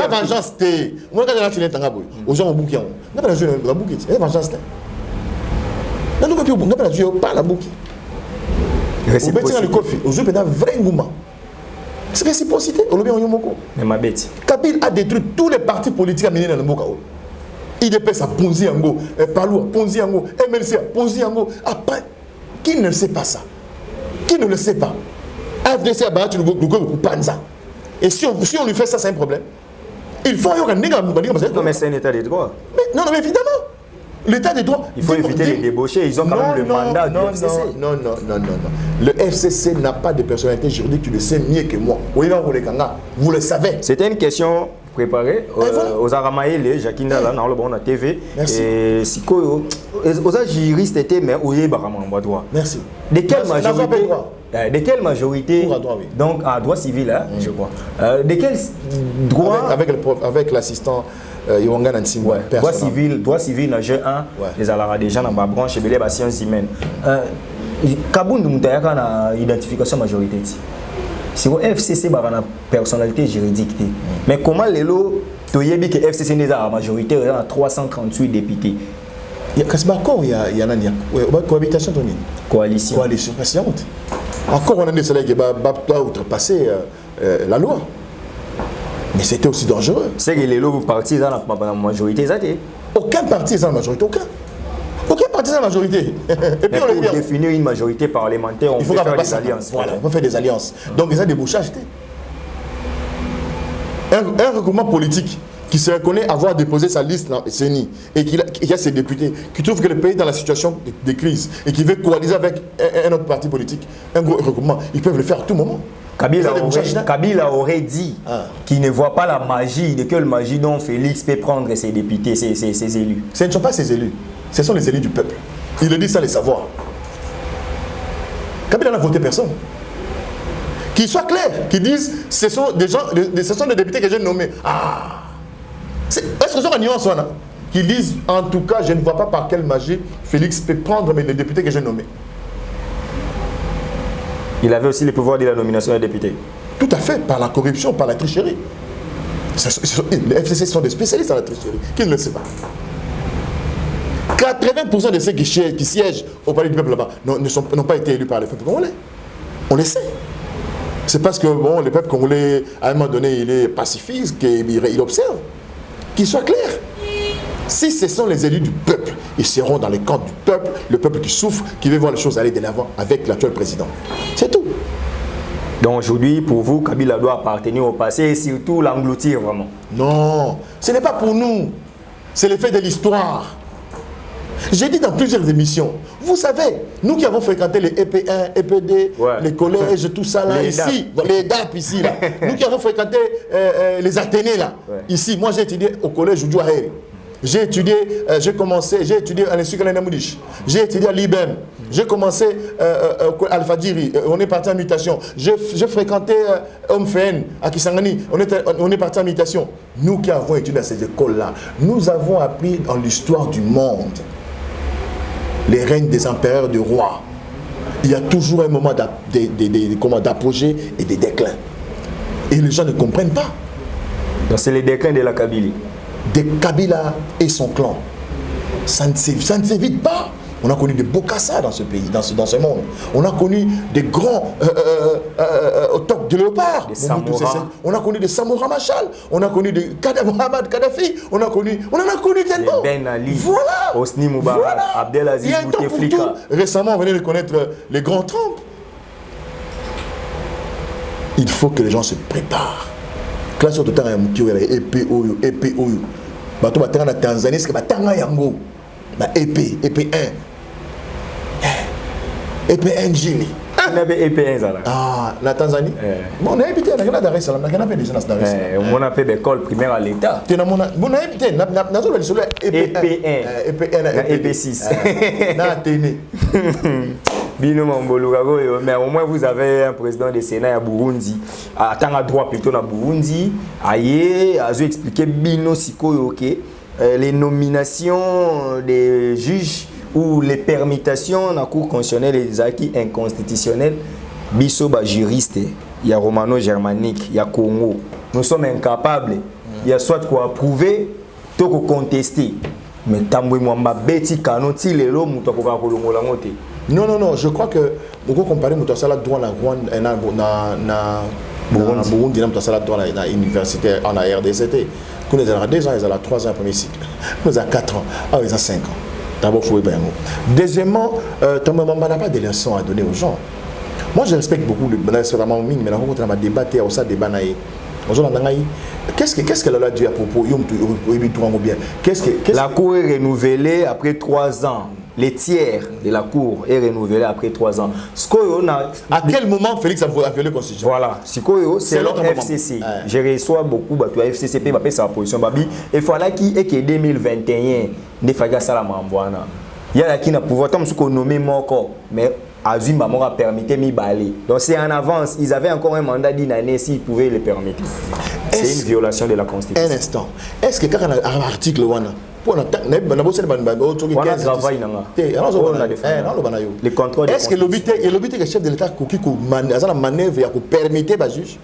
vengeance, c'est. Moi, quand la vengeance, aux gens au bouquin. On n'a pas la bouquin. La vengeance, c'est. Non, on n'a pas la bouquin. On peut dire le coffre. Aux hommes, il y a un vrai engouement. C'est réciprocité. On le bien en Yomoko. Mais ma bête. Kabila a détruit tous les partis politiques à mener dans le Mboka. IDPS a Ponzi Yango, Palou a Ponzi Yango, MLC a Ponzi Yango. Après, qui ne sait pas ça? Qui ne le sait pas? AFDC a battu le Panza. Et si on lui fait ça, c'est un problème. Il faut y avoir un nègre. Non, mais c'est un état de droit. Non, mais évidemment. L'état des droits. Il faut éviter les débauchés. Ils ont quand même le mandat du FCC. Non. Le FCC n'a pas de personnalité juridique. Tu le sais mieux que moi. Vous le savez. C'était une question préparée aux Aramaïle, Jakinda, là, dans le TV. Merci. Et si aux juristes étaient, mais où est le droit? Merci. De quelle majorité? De quelle majorité? Droit, oui. Donc, à droit civil, hein, je crois. De quel droit? Avec l'assistant. Droit civil, dans G1, les alara déjà dans la branche et les sciences humaines. Kaboun nous avons une identification majorité. Si le FCC a une personnalité juridique, mais comment les lots, tu sais que FCC n'est pas la majorité, il y a 338 députés. Il y a une cohabitation. Coalition. Encore on a des soleils qui va outrepasser la loi. Mais c'était aussi dangereux. C'est que les lots partis dans la majorité. Aucun parti est dans la majorité. Aucun parti est dans la majorité. Et puis on pour définir une majorité parlementaire, on peut faire des alliances. Voilà, on peut faire des alliances. Donc il y a des débauchages. Un regroupement politique qui se reconnaît avoir déposé sa liste dans le CENI et qui a ses députés, qui trouve que le pays est dans la situation de crise et qui veut coaliser avec un autre parti politique, un gros regroupement, ils peuvent le faire à tout moment. Kabila aurait dit qu'il ne voit pas la magie, de quelle magie dont Félix peut prendre ses députés, ses élus. Ce ne sont pas ses élus, ce sont les élus du peuple. Il le dit sans les savoir. Kabila n'a voté personne. Qu'il soit clair, qu'ils disent ce sont des gens, ce sont des députés que j'ai nommés. Est-ce que ce sont des nuances qui disent en tout cas je ne vois pas par quelle magie Félix peut prendre les députés que j'ai nommés. Il avait aussi le pouvoir de la nomination des députés. Tout à fait, par la corruption, par la tricherie. Les FCC sont des spécialistes dans la tricherie. Qui ne le sait pas? 80% de ceux qui siègent au palais du peuple là-bas n'ont pas été élus par le peuple congolais. On le sait. C'est parce que bon, le peuple congolais, à un moment donné, il est pacifiste, qu'il observe. Qu'il soit clair. Si ce sont les élus du peuple, ils seront dans les camps du peuple, le peuple qui souffre, qui veut voir les choses aller de l'avant avec l'actuel président. C'est tout. Donc aujourd'hui, pour vous, Kabila doit appartenir au passé et surtout l'engloutir vraiment. Non, ce n'est pas pour nous. C'est l'effet de l'histoire. J'ai dit dans plusieurs émissions, vous savez, nous qui avons fréquenté les EP1, EP2, les collèges, tout ça là, ici, les DAP ici, là, nous qui avons fréquenté les Athénées là, ici, moi j'ai étudié au collège Oudjouahel. J'ai étudié, j'ai étudié à l'Institut Kalenda Moudish. J'ai étudié à l'IBEM. J'ai commencé à Al-Fadjiri. On est parti en mutation. J'ai fréquenté Omfen à Kisangani. On est parti en mutation. Nous qui avons étudié à ces écoles-là, nous avons appris dans l'histoire du monde les règnes des empereurs, des rois. Il y a toujours un moment d'apogée et de déclin. Et les gens ne comprennent pas. Donc c'est le déclin de la Kabylie. De Kabila et son clan. Ça ne s'évite pas. On a connu des Bokassa dans ce pays, dans ce monde. On a connu des grands au top de léopard. On a connu des Samora Machal. On a connu des Mohamed Kadhafi. On en a connu tellement. Ben Ali, voilà. Hosni Moubarak, Voilà. Abdelaziz Bouteflika. Récemment, on venait de connaître les grands Trump. Il faut que les gens se préparent. Classe au total, il y a EPO. Bato batanga na Tanzanie, c'est batanga yango. Na EP1. EP1 Gini. On avait EP1 là. Ah, la Tanzanie. Bon, on a habité à Dar es Salaam, on a fait des gens Dar es Salaam. On a fait l'école primaire à l'État. Tu on a habité, na EP1, EP6. Na Téné. Bino Mambolugago, mais au moins vous avez un président de Sénat à Burundi, à Tanga droit plutôt na Burundi, aïe, a expliqué Bino Siko les nominations des juges ou les permutations dans la Cour constitutionnelle des acquis inconstitutionnels, biso ba juriste, il y a romano-germanique, il y a Congo. Nous sommes incapables, il y a soit quoi approuver, soit quoi contester. Mais tamboui mwamba beti kanoti lelo muto ko kolongola ngote. Non, je crois que on peut comparer Moutasala droit na Burundi, Moutasala droit na université en RDCT. Quand ils ont 2 ans, ils ont 3 ans premier cycle. Nous avons 4 ans, ils ont 5 ans. D'abord, il faut bien. Deuxièmement, ton maman n'a pas de leçons à donner aux gens. Moi, je respecte beaucoup le mais on va débattre au sein des banaïs. Qu'est-ce que la loi dit à propos La Cour est renouvelée après 3 ans. Les tiers de la Cour est renouvelé après 3 ans. À quel moment Félix a violé la Constitution? Voilà. C'est le FCC. Je reçois beaucoup de FCC, puis sa position. Il fallait qu'il y ait 2021, ne fasse ça la mamboana. Il y a qui n'a pouvoir tant qu'on nommé Moko, mais Azim a permis de baler. Donc c'est en avance. Ils avaient encore un mandat d'une année s'ils pouvaient le permettre. C'est une violation de la Constitution. Un instant. Est-ce que quand on a un article les contrôles. Est-ce que l'obité que le chef de l'État a la manœuvre pour permettre le juge?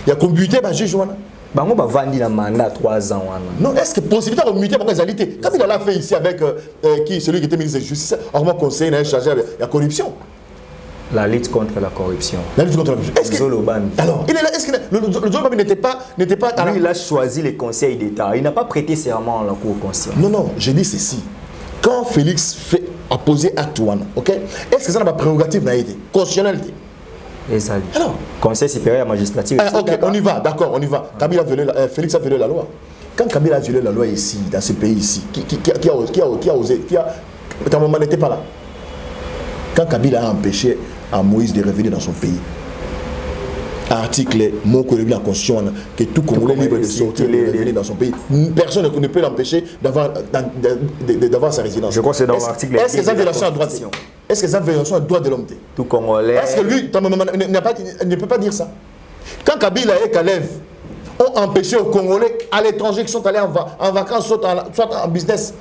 Il y a combuté le juge? Bango ba vandi na mandat 3 ans. Non, est-ce que possibilité de commuter pour les alité? Comme il l'a fait ici avec celui qui était ministre de la Justice, Armand Conseil n'a chargé de la corruption. La lutte contre la corruption. La lutte contre la corruption. Est-ce que alors, est-ce que le Zoloban n'était pas lui, il a choisi les conseils d'État. Il n'a pas prêté serment à la Cour constitutionnelle. Non, je dis ceci. Quand Félix fait apposer acte 1, ok? Est-ce que ça n'a pas prérogative constitutionnelle? Alors, Conseil supérieur à la magistrature. Ok, on y va, d'accord, on y va. Félix a violé la loi. Quand Kabila a violé la loi ici, dans ce pays ici, qui a osé, ta maman n'était pas là. Quand Kabila a empêché à Moïse de revenir dans son pays, article mon collègue en constitution que tout Congolais libre de sortir et de revenir dans son pays, personne ne peut l'empêcher d'avoir sa résidence. Je crois que c'est dans l'article. Est-ce que ça violation à droit? Est-ce que ça violation à droit de l'homme? Tout Congolais. Est-ce que lui ne peut pas dire ça? Quand Kabila et Kalev ont empêché aux Congolais à l'étranger qui sont allés en vacances, soit en business,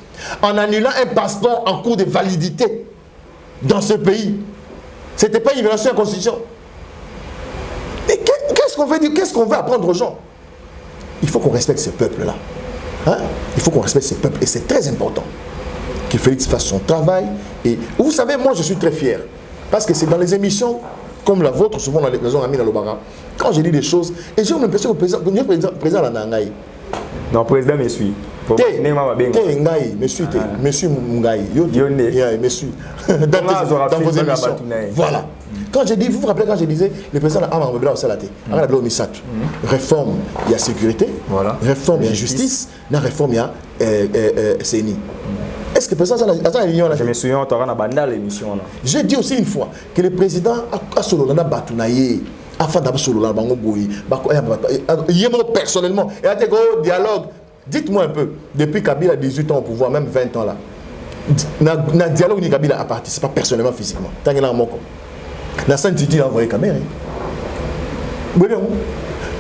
en annulant un passeport en cours de validité dans ce pays, ce n'était pas une violation à la Constitution. Mais qu'est-ce qu'on veut dire? Qu'est-ce qu'on veut apprendre aux gens? Il faut qu'on respecte ce peuple-là. Hein? Il faut qu'on respecte ce peuple. Et c'est très important que Félix fasse son travail. Et vous savez, moi je suis très fier. Parce que c'est dans les émissions comme la vôtre, souvent dans les maisons Amina Lobara, quand je dis des choses, et j'ai l'impression que le président Lanangaï. Non, le président me suit. Monsieur Mungaï. Monsieur. Dans vos émissions. Voilà. Quand j'ai dit, vous vous rappelez quand je disais, le président a un au Salaté, réforme, il y a sécurité, voilà. Réforme, il y a justice, la réforme, il y a CENI. Est-ce que le président a l'union là? Je me souviens, on aura une l'émission. J'ai dit aussi une fois que le président a solo dans Batounaye, afin d'avoir solo dans Bangoboui, personnellement, et à des gros dialogue. Dites-moi un peu, depuis Kabila a 18 ans au pouvoir, même 20 ans là, dans dialogue ni Kabila a participé personnellement, physiquement. Tant qu'il y a un mot. La Sainte-Titi a envoyé caméra.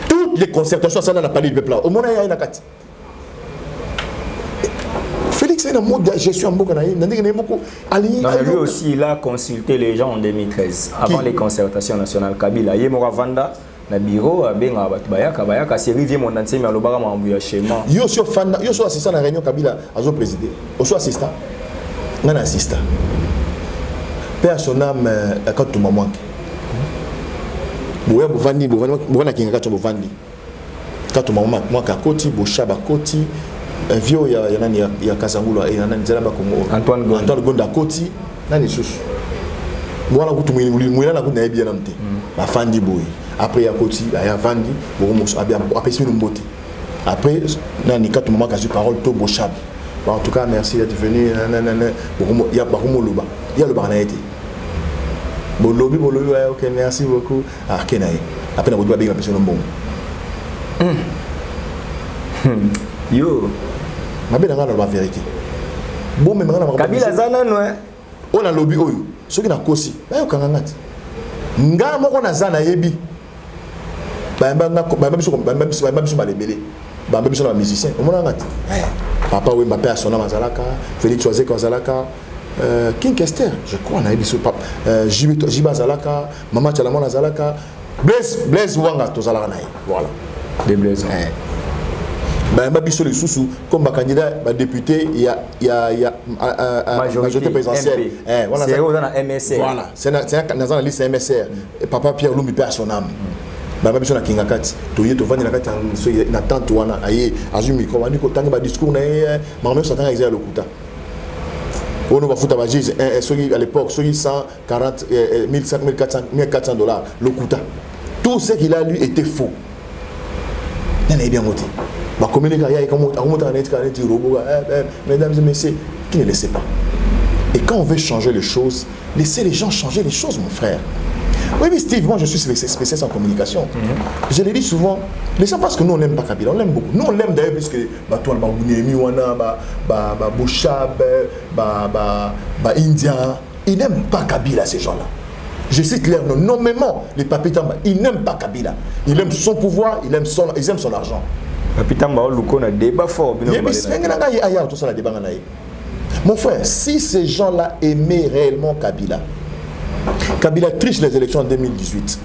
Toutes les concertations, ça n'a pas dit le peuple là. Au moment où il y a une carte. Félix est un mot de gestion en beaucoup. Non, lui aussi, il a consulté les gens en 2013, avant les concertations nationales. Kabila, il y a Vanda, le bureau, il y a Bayaka, c'est Rivier Mondansé, mais il y a un schéma. Il y a assistant à la réunion Kabila, à son président. Il y a assistant. Il y a assistant. Père son âme, quand tu m'as manqué. Boya Bovandi, Bovana Kinga Bovandi. Quand tu m'as manqué à Koti, Bochab à Koti. Vieux, il y a Kazangoula, il y a Antoine Gonda Koti, Nani Sous. Moi, je suis bien amté. Ma Fandi Boy. Après, il y a Koti, il y a Vandi, après, c'est une beauté. Après, Nani, quand tu m'as manqué à parole, to Bochab. En tout cas, merci d'être venu. Il y a Barumo Loba. Il y a le Barnaïti. Bolobi, ok, merci beaucoup. Ah, Kenaï. Après, on va bien appeler son nom. Yo. Ma belle la vérité. Bon, mais Kabila Zana, on a lobby oyo. Ceux qui n'ont kosi. Bah, yo kangangati. Nga moko na Zana yebi. Même musicien. Papa oui, Mbappé a son nom à Zalaka, Félix Oazek à Zalaka, King Kester, je crois, on a dit papa, Jiba Zalaka, Maman Chalamon à Zalaka, Blaise Wanga, tout Zalaka. Voilà. Des Blaise. Mbabiso les sous comme candidat député, il y a majorité présidentielle. C'est dans la MSR. Voilà, c'est dans la liste MSR. Papa Pierre Lumbi perd son âme. Mbabiso na Kingakati, toye to vandi na kati na tante wana aye azumi ko wani ko tanga ba discours na mamé satanga exercer le kuta. On va foutre à Gise à l'époque 140 1400 dollars le kuta. Tout ce qu'il a lu était faux. Il est bien noté. Ma communication, mesdames et messieurs, qui ne le sait pas. Et quand on veut changer les choses, laissez les gens changer les choses, mon frère. Oui, mais Steve, moi je suis spécialiste en communication. Je le dis souvent, les gens pensent que nous on n'aime pas Kabila, on l'aime beaucoup. Nous on l'aime d'ailleurs puisque Batoine Bangounemi, Wana, Bouchab, India, ils n'aiment pas Kabila ces gens-là. Je cite leur nom, nommément les Papitamba, ils n'aiment pas Kabila. Ils aiment son pouvoir, ils aiment son argent. Papitamba, on a un débat fort. Mon frère, si ces gens-là aimaient réellement Kabila, Kabila triche les élections en 2018.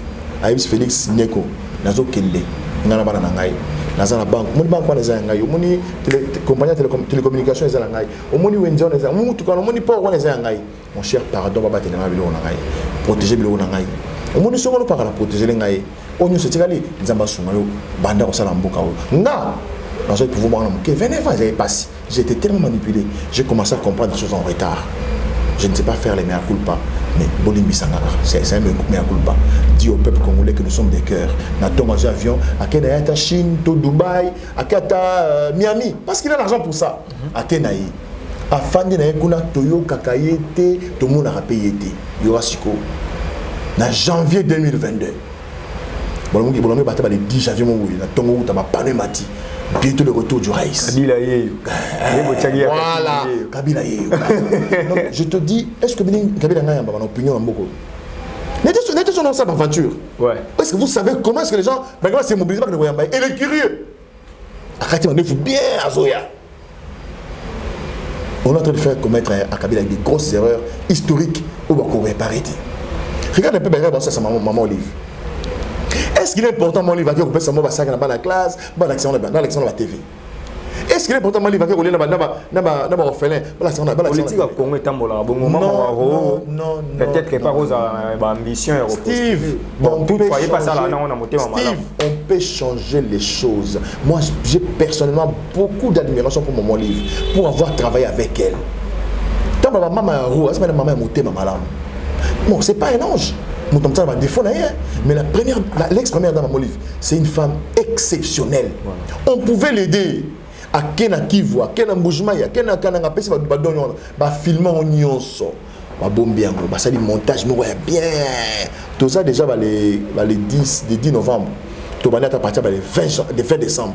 Aïbis Félix Neko, Nazo Kelle, Nanabana Nangaï, Nazana Bank, Moni Bank, Nangaï, Moni compagnie télécommunication, Nangaï, Moni Wendion, Moni Port, Nangaï. Mon cher, pardon, Baba Téléma, Nangaï, protéger Bilo Nangaï. Moni Somo par la protéger les Nangaï. On nous s'est dit, Zamba Soumayo, Banda Osalamboka. Na, dans ce pouvoir, venez, j'avais passé. J'étais tellement manipulé, j'ai commencé à comprendre des choses en retard. Je ne sais pas faire les mea culpa, mais Bolimbi Sangara, c'est un mea culpa. Dis au peuple congolais que nous sommes des cœurs. Nous avons dans un avion, à Kenaya, Chine, à Dubaï, à Kata, Miami, parce qu'il a l'argent pour ça. À Kenaï, à Fandi, à Toyo, Kakaye, tout le monde a payé. Yorasiko, en janvier 2022. Bolombi battait le 10 janvier, na Tongo, tu as pas mati. Bientôt le retour du Raïs. Kabila Yeyo. Voilà, Kabila Yeyo. Je te dis, est-ce que Kabila a une opinion en beaucoup? N'était-ce dans sa aventure? Ouais. Est-ce que vous savez comment est-ce que les gens se mobilisent par le Royaume? Et les curieux. Arrêtez, on est bien à Zoya. On est en train de faire commettre à Kabila des grosses erreurs historiques où on va réparer. Regarde un peu, c'est maman Olive. Est-ce qu'il est important mon livre qui couper sa mot dans la classe, dans l'action de la TV? Est-ce qu'il est important mon livre qui est dans la orphelin, politique à Congo est un moment peut-être que par aux ambitions Steve, on peut changer les choses. Moi, j'ai personnellement beaucoup d'admiration pour mon livre, pour avoir travaillé avec elle. Tant ma maman est roue, c'est ma maman est montée ma malade. Bon, c'est pas un ange. Mais l'ex-première dame à Molive, c'est une femme exceptionnelle. On pouvait l'aider. À Kena Kivu, à Kena Mboujmaï, à Kena Kananga, Pessi, filmer en nyonso. Bombian, ça dit montage, mais ouais, bien. Tout ça déjà, les 10 novembre. Tout ça, à partir des 20 décembre.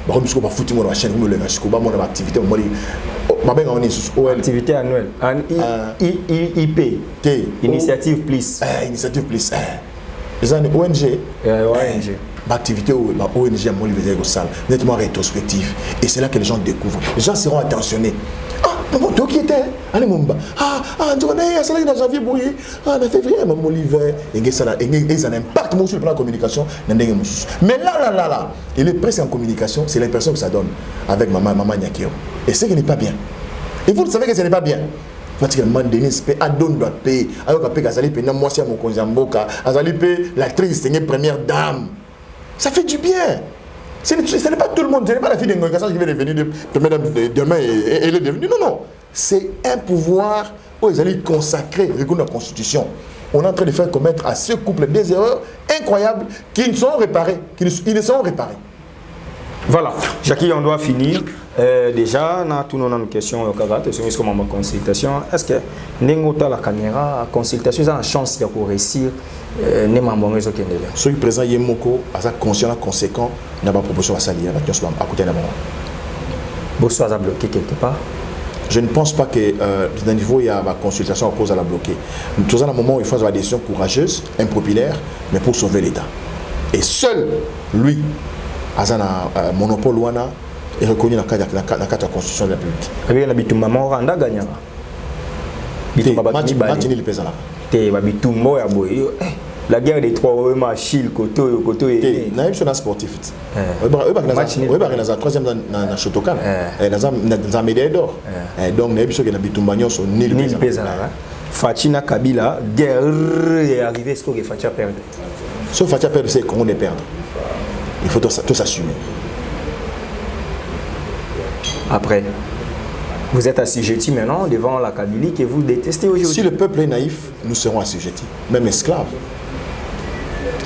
Par contre, je vais foutre mon chaîne, je vais mon activité. Activité annuelle. IP. Initiative Plus. Initiative Plus. Les ONG. ONG. Activité ONG à Molive salle, nettement rétrospective. Et c'est là que les gens découvrent. Les gens seront attentionnés. Ah, maman, toi qui étais, allez, mon bas. Ah, tu connais, ça là, il a janvier brouillé. Ah, en février, maman, Molive. Et ça a un impact sur le plan de communication. Mais là, il est presque en communication, c'est l'impression que ça donne avec maman Nyakio. Et ce qui n'est pas bien. Et vous savez que ce n'est pas bien. Pratiquement, Denis paye, Adon doit payer. Alors qu'on paye, Azali paye, moi, c'est mon Konzamboka. Azali paye, l'actrice, c'est une première dame. Ça fait du bien. Ce n'est pas tout le monde. Ce n'est pas la fille d'une organisation qui va devenir demain et elle est devenue. Non. C'est un pouvoir où ils allaient consacrer, reconnaître la Constitution. On est en train de faire commettre à ce couple des erreurs incroyables qui ne sont réparées. Ils ne sont réparés. Voilà. Jackie, on doit finir. Déjà, on a toutes nos questions au Kagate, c'est comme ma consultation. Est-ce que n'engota la caméra, la consultation, il y a une chance de réussir? Ceux qui présentent Yemoko, à conscient, conséquent, n'a pas proposition à salir, à côté d'un moment. Bonsoir, à bloqué quelque part. Je ne pense pas que d'un niveau il y a ma consultation à cause de la bloquer. Nous sommes à un moment où il faut avoir des décisions courageuses, impopulaires, mais pour sauver l'État. Et seul lui, à un monopole ouana, est reconnu dans le cadre de la Constitution de la République. Avec la bitumba Rwanda gagnera. La guerre des trois Machil, Koto, et Naïm sur un sportif. La troisième dans Shotokan, dans un médaille d'or. Donc, Naïm sur un bitumbanyo sur Nil Pesala. Fatina Kabila, guerre est arrivée, est-ce que Fatia perd? Sauf Fatia perd, c'est qu'on est perdre. Il faut tout s'assumer. Après, vous êtes assujettis maintenant devant la Kabylie que vous détestez aujourd'hui. Si le peuple est naïf, nous serons assujettis, même esclaves.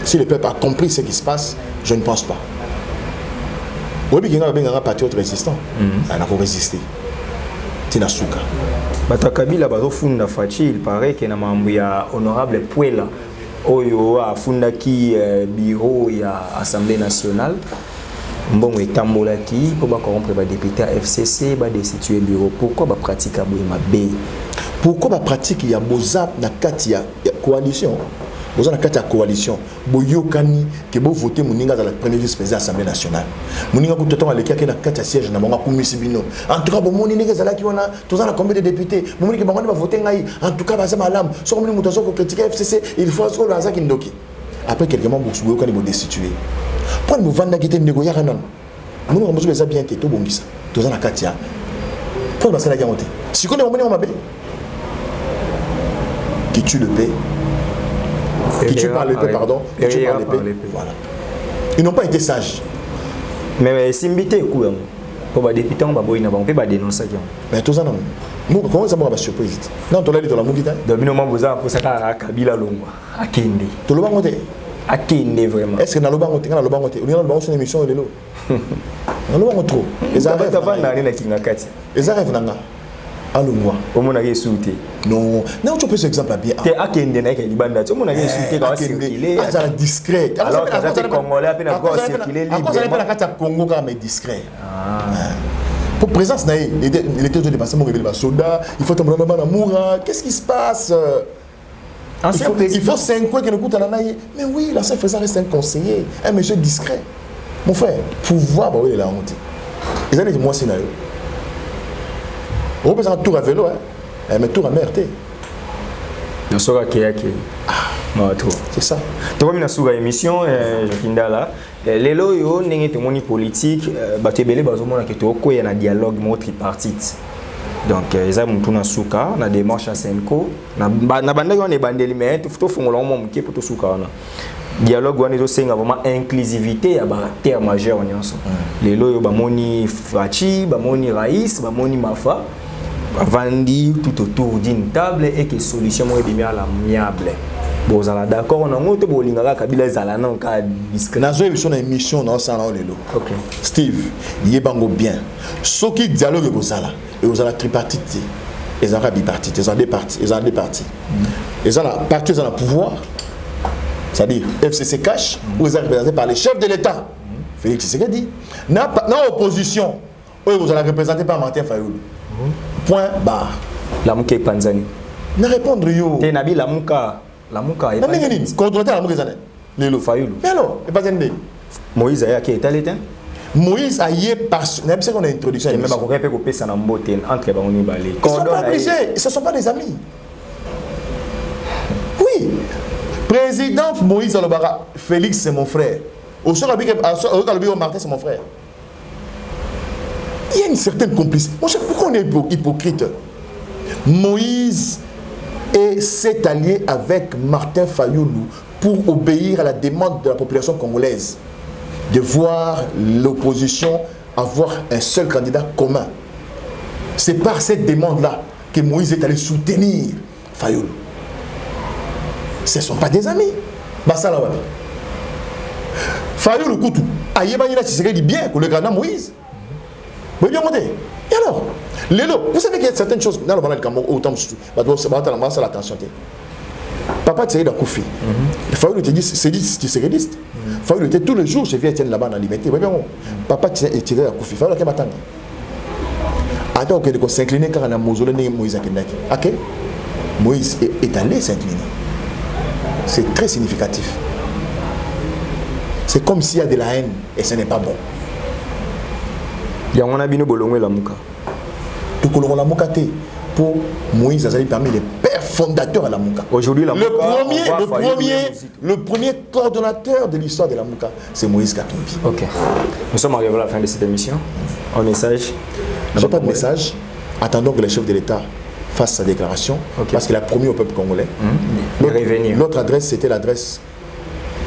Si le peuple a compris ce qui se passe, je ne pense pas. Oui, il y a un patriote résistant. Il a résisté. C'est Nasuka. Bata Kabila bazo funda fachi, il paraît qu'il y a un honorable Puela oyo a funda ki bureau ya Assemblée nationale. Bon etambola ki pour corrompre ba député FCC ba destituer bureau. Pourquoi ba pratique a boyema B? Pourquoi ba pratique ya boza na kati ya coalition? Boza na kati ya coalition. Boyokani ke bo voter moninga dans la première vice-président de l'Assemblée nationale. Moninga ko toton aleki ke na kati ya siège na bango kumisi bino. En tout cas bo moni ninga zala ki wana toza na combien de députés? Moni ke bango ba voter ngai. En tout cas ba za malam. So comme muto so ko critiquer FCC, il faut so la za ki ndoki. Après quelques mois boyokani bo destituer. Pour nous vendre qui était négocié à non. Nous avons besoin de bien tout bongisa. Tous en akatia. Pour passer la guerre. Si on est au moment qui tue le paix, qui tue par l'épée, pardon, qui tue par l'épée. Voilà. Ils n'ont pas été sages. Mais si m'bité coup pour les députés on va boire on peut pas dénoncer. Mais tous en ont. Nous comment ça m'a surprise. Non, tu l'as dit dans la mouvita. Donc nous avons besoin pour ça à Kabila Longwa. À Kende. Tu le vas monter. À Kende vraiment. Est-ce que dans le banc on a le banc on est dans le banc sur l'émission de l'eau. Dans le banc trop. Les arrêts avant d'aller na Kingakati. Les arrêts nanga. Alungwa. Au mon avis souté. Non, non tu peux ce exemple bien. T'es à Kende na Libanda. Au mon avis souté quand circuler. Ah ça discret. Alors quand ça congolais à peine encore circuler libre. Quand ça n'est pas la carte Congo mais discret. Pour présence il était autour de passer mon réveil soda, il faut tomber dans l'amour. Qu'est-ce qui se passe? Il faut 5 ans qu'il écoute à la naïe. Mais oui, l'ancien président reste un conseiller, un monsieur discret. Mon frère, pouvoir, bah oui, il a honte. Ils allaient dire, moi, c'est naïe. On peut faire un tour à vélo, mais tour à MRT. Nous sommes à Kéaki. C'est ça. Donc, on a sur l'émission, Jacques Ndala. Les loyaux, nous avons une politique, nous avons un dialogue tripartite. Donc, ils ont un souka, na démarche à Senko, na banda yo ne bandeli mais tout fongola mo mke pour tout souka na. Dialogue wana zo senga vraiment inclusivité ya ba terre majeur nyonso. Lelo yo ba moni Fachi, ba moni Raïs, ba moni Mafa, vandi tout autour d'une table et que solution mo bien l'amiable. Bon, vous êtes d'accord, on a un autre bolingala Kabila ezala nan ka disque. Nazo émission na émission na ça na lelo. OK. Steve, yebango bien. Ce qui dialogue bozala et bozala tripartite. Ils ont bipartite, ils ont deux partis, ils ont deux partis. Ils ont la partie ils ont le pouvoir. C'est-à-dire FCC cash ou ils sont représentés par les chefs de l'État. Félix Tshisekedi. Dans l'opposition, eux vous allez représentés par Martin Fayoulou. Point barre. La Mouka et Panzani. Ne répondre yo. T'es Nabi la Mouka et Panzani. Coordonnateur la Mouka Zané. Lelo Fayoulou. Mais alors, et Panzani. Moïse a qui est allé temps. Moïse a yé parce que c'est qu'on a introduction. Même pas qu'on répète qu'on peut s'en emboter entre Bangouni Balé. Ils ne sont pas obligés, ils ne sont pas des amis. Oui. Président Moïse Alobara, Félix c'est mon frère. Au Martin c'est mon frère. Il y a une certaine complicité. Pourquoi on est hypocrite? Moïse s'est allié avec Martin Fayoulou pour obéir à la demande de la population congolaise de voir l'opposition avoir un seul candidat commun. C'est par cette demande-là que Moïse est allé soutenir Fayoulou. Ce ne sont pas des amis. Bassala Wabi. Fayoulou Koutou. Aïebanina Tshisekedi bien que le candidat Moïse. Vous bien monté. Et alors, vous savez qu'il y a certaines choses. Dans le moment où autant de l'attention. Papa Tshisekedi a Koufi. Fayoulou te dit Tshisekedi. Fayoulou était tous les jours, je viens tiendre là-bas dans l'Imété. Papa Tshisekedi a Koufi. Fayoulou a Kematanga. Attends que s'incliner car on a mausolée de Moïse à Kendaki. Ok? Moïse est allé s'incliner. C'est très significatif. C'est comme s'il y a de la haine et ce n'est pas bon. Il y a un abino bolongwe la mouka. Tout le la mouka pour Moïse Azali parmi les pères fondateurs à la mouka. Aujourd'hui la mouka. Le premier coordonnateur de l'histoire de la mouka, c'est Moïse Katumbi. Ok. Nous sommes arrivés à la fin de cette émission. Un message. Je n'ai pas de message. Attendons que le chef de l'État fasse sa déclaration, parce qu'il a promis au peuple congolais. L'autre adresse, c'était l'adresse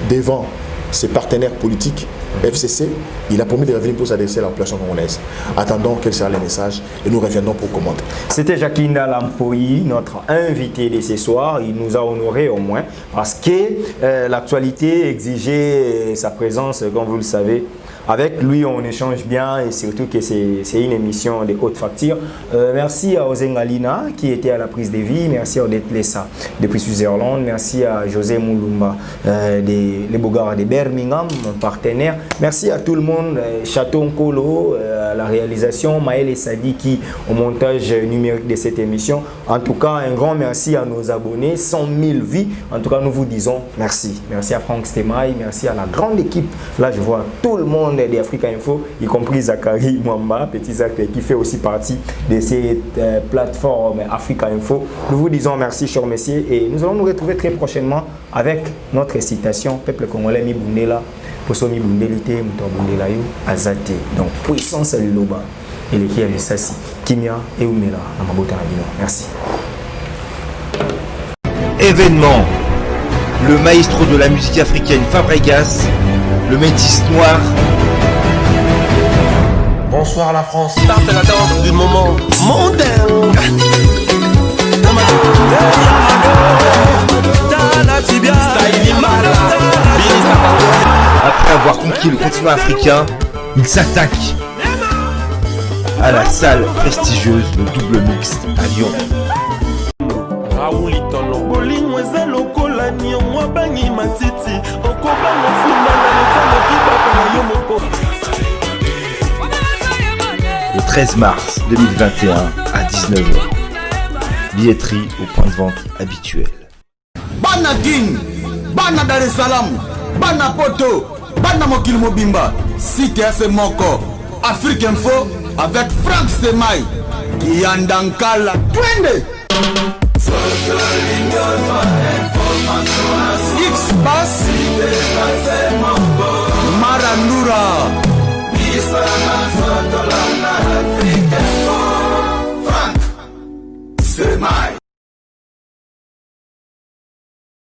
devant ses partenaires politiques, FCC. Il a promis de revenir pour s'adresser à la population congolaise. Attendons quel sera le message et nous reviendrons pour commenter. C'était Jacqueline Lampoyi, notre invité de ce soir. Il nous a honoré au moins parce que l'actualité exigeait sa présence, comme vous le savez. Avec lui, on échange bien et surtout que c'est une émission de haute facture. Merci à Ozengalina qui était à la prise de vie. Merci à Odette Lessa depuis Switzerland. Merci à José Moulumba les Bogards de Birmingham, mon partenaire. Merci à tout le monde. Chateau Nkolo à la réalisation. Maël et Sadiki au montage numérique de cette émission. En tout cas, un grand merci à nos abonnés. 100 000 vies. En tout cas, nous vous disons merci. Merci à Franck Stemaï. Merci à la grande équipe. Là, je vois tout le monde des Africa Info, y compris Zachary Mwamba, petit Zach qui fait aussi partie de ces plateformes Africa Info. Nous vous disons merci, chers messieurs, et nous allons nous retrouver très prochainement avec notre citation Peuple congolais mi bundela, poso mi bundelite, muto bundela yo, azate. Donc puissance liloba, et l'équipe de Sassi, Kimia et Umela, Namabota Nabino. Merci. Événement. Le maestro de la musique africaine Fabregas, le métis noir. Bonsoir la France. Ça c'est la danse du moment mondain. Après avoir conquis le continent africain, il s'attaque à la salle prestigieuse de Double Mixte à Lyon. Le 13 mars 2021 à 19h. Billetterie au point de vente habituel. Bana King, Bana Dar es Salaam, Bana Poto, Bana Mokil Mobimba, CTF Moko, Afrique Info avec Franck Stemaï, Yandankala, Twende. Social information.